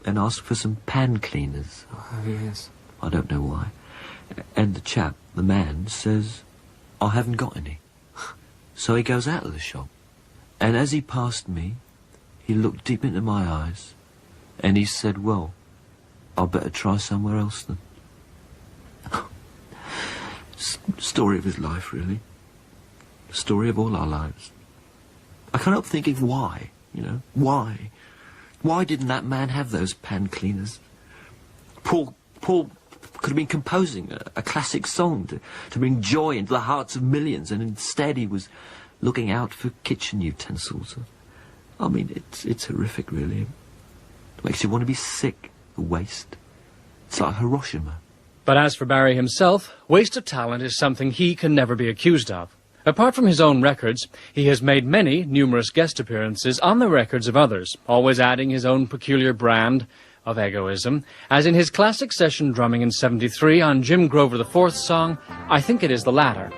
Speaker 7: and asks for some pan cleaners.
Speaker 17: Oh, yes.
Speaker 7: I don't know why. And the chap, the man, says, I haven't got any. So he goes out of the shop. And as he passed me, he looked deep into my eyes, and he said, well, I'll better try somewhere else then. Story of his life, really. Story of all our lives. I can't help thinking why, you know, why? Why didn't that man have those pan cleaners? Paul could have been composing a classic song to bring joy into the hearts of millions, and instead he was looking out for kitchen utensils. I mean, it's horrific, really. It makes you want to be sick, the waste. It's like Hiroshima.
Speaker 3: But as for Barry himself, waste of talent is something he can never be accused of. Apart from his own records, he has made many numerous guest appearances on the records of others, always adding his own peculiar brand of egoism, as in his classic session drumming in '73 on Jim Grover IV's song, I Think It Is the Latter.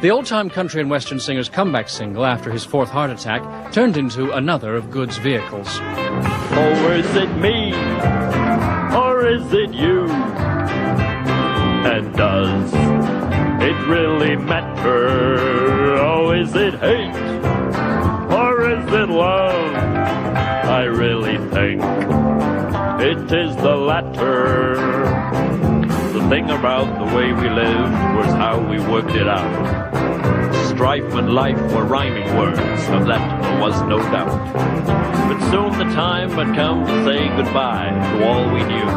Speaker 3: The old-time country and western singer's comeback single after his fourth heart attack turned into another of Good's vehicles.
Speaker 2: Oh, is it me? Or is it you? And does it really matter? Oh, is it hate? Or is it love? I really think it is the latter. The thing about the way we lived was how we worked it out. Strife and life were rhyming words, of that there was no doubt. But soon the time had come to say goodbye to all we knew.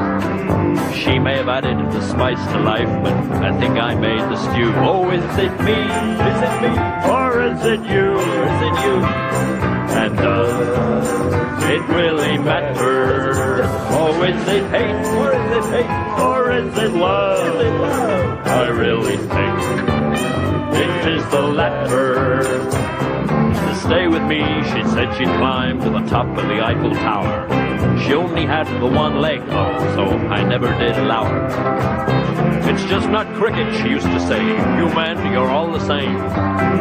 Speaker 2: She may have added the spice to life, but I think I made the stew. Oh, is it me? Is it me? Or is it you? Is it you? And does it really matter? Oh, is it hate? Or is it hate? Or is it love? I really think it is the latter. To stay with me, she said she'd climb to the top of the Eiffel Tower. She only had the one leg, though, so I never did allow her. It's just not cricket, she used to say. You men, you're all the same.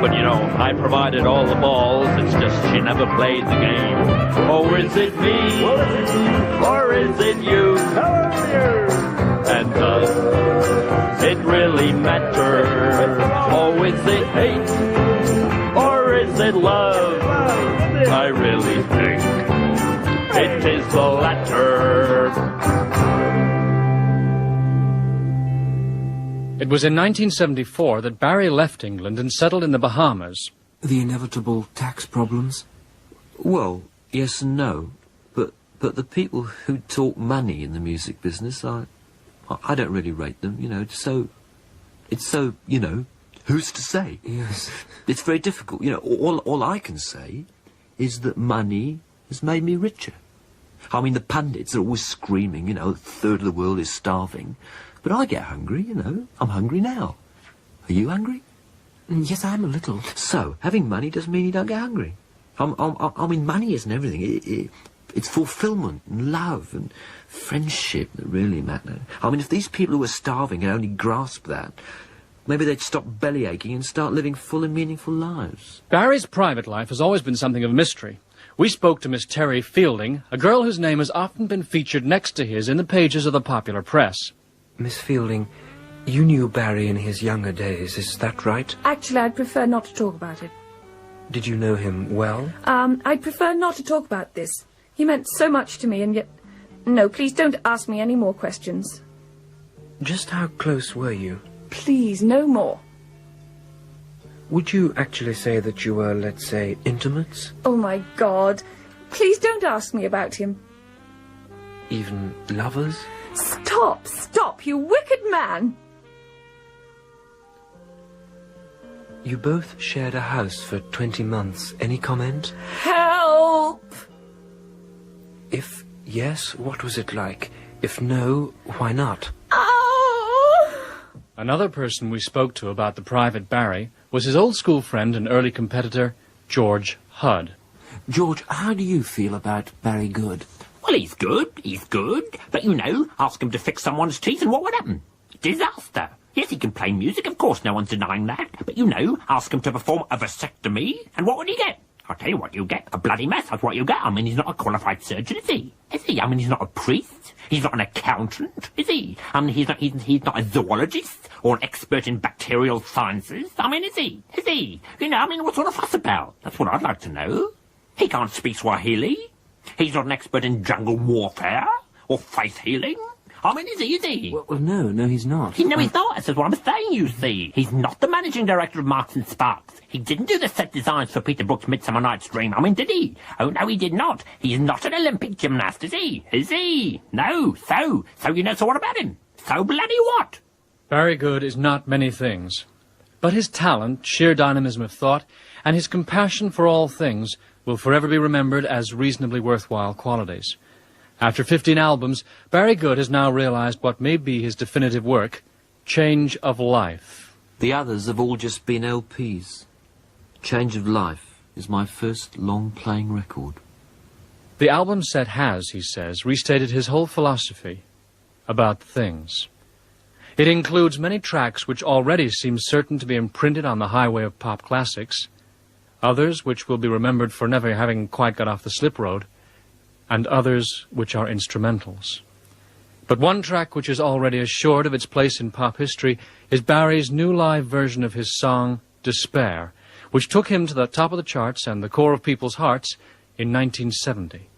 Speaker 2: But you know, I provided all the balls, it's just she never played the game. Oh, is it me? Or is it you? And does it really matter? Oh, is it hate? Or is it love? I really think it is the latter.
Speaker 3: It was in 1974 that Barry left England and settled in the Bahamas.
Speaker 17: The inevitable tax problems?
Speaker 7: Well, yes and no. But the people who talk money in the music business, I don't really rate them, you know. It's so, you know, who's to say?
Speaker 17: Yes.
Speaker 7: It's very difficult, you know. All I can say is that money has made me richer. I mean, the pundits are always screaming, you know, a third of the world is starving. But I get hungry, you know. I'm hungry now. Are you hungry?
Speaker 17: Yes, I am a little.
Speaker 7: So, having money doesn't mean you don't get hungry. I mean, money isn't everything. It's fulfillment and love and friendship that really matter. I mean, if these people who are starving could only grasp that, maybe they'd stop bellyaching and start living full and meaningful lives.
Speaker 3: Barry's private life has always been something of a mystery. We spoke to Miss Terry Fielding, a girl whose name has often been featured next to his in the pages of the popular press.
Speaker 17: Miss Fielding, you knew Barry in his younger days, is that right?
Speaker 24: Actually, I'd prefer not to talk about it.
Speaker 17: Did you know him well?
Speaker 24: I'd prefer not to talk about this. He meant so much to me, and yet... No, please don't ask me any more questions.
Speaker 17: Just how close were you?
Speaker 24: Please, no more.
Speaker 17: Would you actually say that you were, let's say, intimates?
Speaker 24: Oh, my God. Please don't ask me about him.
Speaker 17: Even lovers?
Speaker 24: Stop, you wicked man!
Speaker 17: You both shared a house for 20 months. Any comment?
Speaker 24: Help!
Speaker 17: If yes, what was it like? If no, why not?
Speaker 24: Oh!
Speaker 3: Another person we spoke to about the private Barry was his old school friend and early competitor, George Hudd.
Speaker 17: George, how do you feel about Barry Good?
Speaker 5: Well, he's good. But, you know, ask him to fix someone's teeth and what would happen? Disaster. Yes, he can play music, of course, no one's denying that. But, you know, ask him to perform a vasectomy, and what would he get? I'll tell you what you get. A bloody mess, that's what you get. I mean, he's not a qualified surgeon, is he? Is he? I mean, he's not a priest. He's not an accountant, is he? I mean, he's not a zoologist or an expert in bacterial sciences. I mean, is he? Is he? You know, I mean, what's all the fuss about? That's what I'd like to know. He can't speak Swahili. He's not an expert in jungle warfare or faith healing. I mean, is he?
Speaker 17: Well, no, he's not.
Speaker 5: No, he's not. That's what I'm saying, you see. He's not the managing director of Marks and Sparks. He didn't do the set designs for Peter Brook's Midsummer Night's Dream. I mean, did he? Oh, no, he did not. He's not an Olympic gymnast, is he? Is he? No. So you know, so what about him? So bloody what?
Speaker 3: Barry Good is not many things. But his talent, sheer dynamism of thought, and his compassion for all things will forever be remembered as reasonably worthwhile qualities. After 15 albums, Barry Good has now realized what may be his definitive work, Change of Life.
Speaker 7: The others have all just been LPs. Change of Life is my first long-playing record.
Speaker 3: The album set has, he says, restated his whole philosophy about things. It includes many tracks which already seem certain to be imprinted on the highway of pop classics, others which will be remembered for never having quite got off the slip road, and others which are instrumentals. But one track which is already assured of its place in pop history is Barry's new live version of his song, Despair, which took him to the top of the charts and the core of people's hearts in 1970.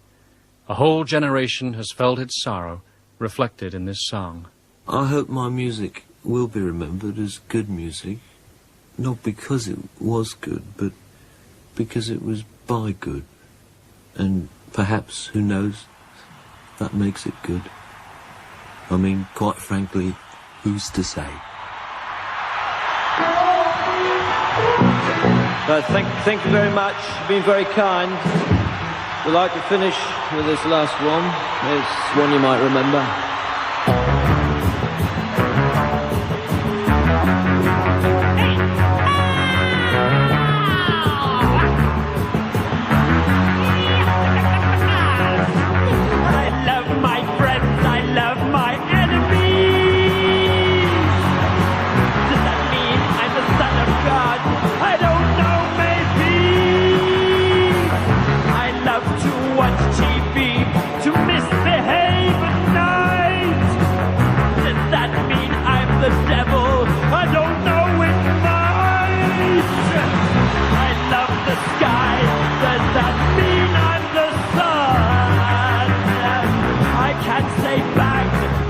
Speaker 3: A whole generation has felt its sorrow reflected in this song.
Speaker 7: I hope my music will be remembered as good music, not because it was good, but because it was by good. And perhaps, who knows, that makes it good. I mean, quite frankly, who's to say?
Speaker 1: Thank you very much. You've been very kind. We'd like to finish with this last one. It's one you might remember.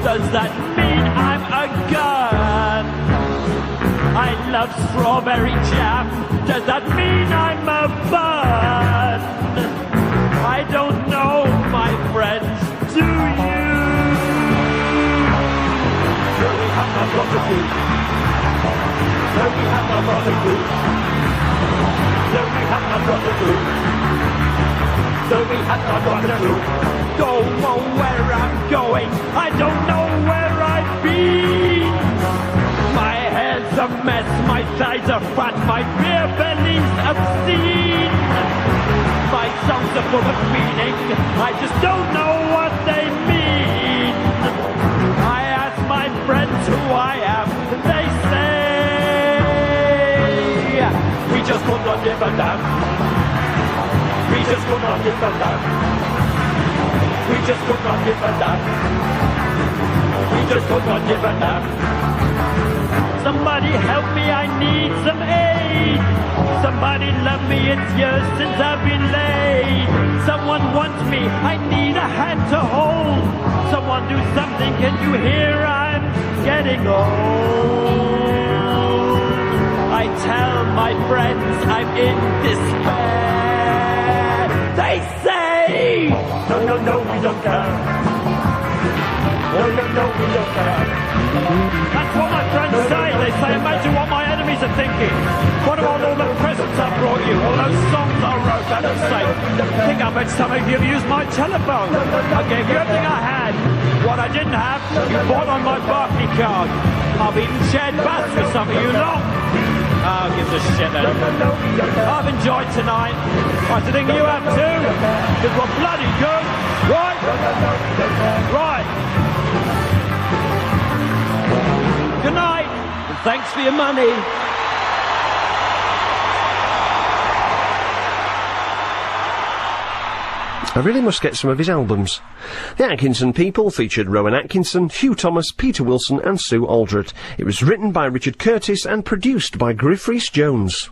Speaker 8: Does that mean I'm a gun? I love strawberry jam. Does that mean I'm a bun? I don't know, my friends, do you? So we have not got a clue. So we have not got a clue. So we have not got a clue. So we have not got a clue. Don't know where I'm going. I don't know where I've been. My hair's a mess, my thighs are fat, my beer belly's obscene. My songs are full of meaning, I just don't know what they mean. I ask my friends who I am, they say we just could not give a damn. We just could not give a damn. We just could not give a damn. We just could not give a damn. Somebody help me, I need some aid. Somebody love me, it's years since I've been laid. Someone wants me, I need a hand to hold. Someone do something, can you hear I'm getting old? I tell my friends I'm in despair. They say, no, no, no, we don't care. No, no, no, we don't care. That's what my friends say. They say, imagine what my enemies are thinking. What about all the presents I brought you? All those songs I wrote out of sake. Think I bet some of you have used my telephone. I gave you everything I had. What I didn't have, you bought on my Barclay card. I've eaten shared baths with some of you long. Oh, gives a shit then. I've enjoyed tonight. I think you have too. Because we're bloody good. Right? Right. Good night. And thanks for your money.
Speaker 22: I really must get some of his albums. The Atkinson People featured Rowan Atkinson, Hugh Thomas, Peter Wilson and Sue Aldred. It was written by Richard Curtis and produced by Griff Rhys Jones.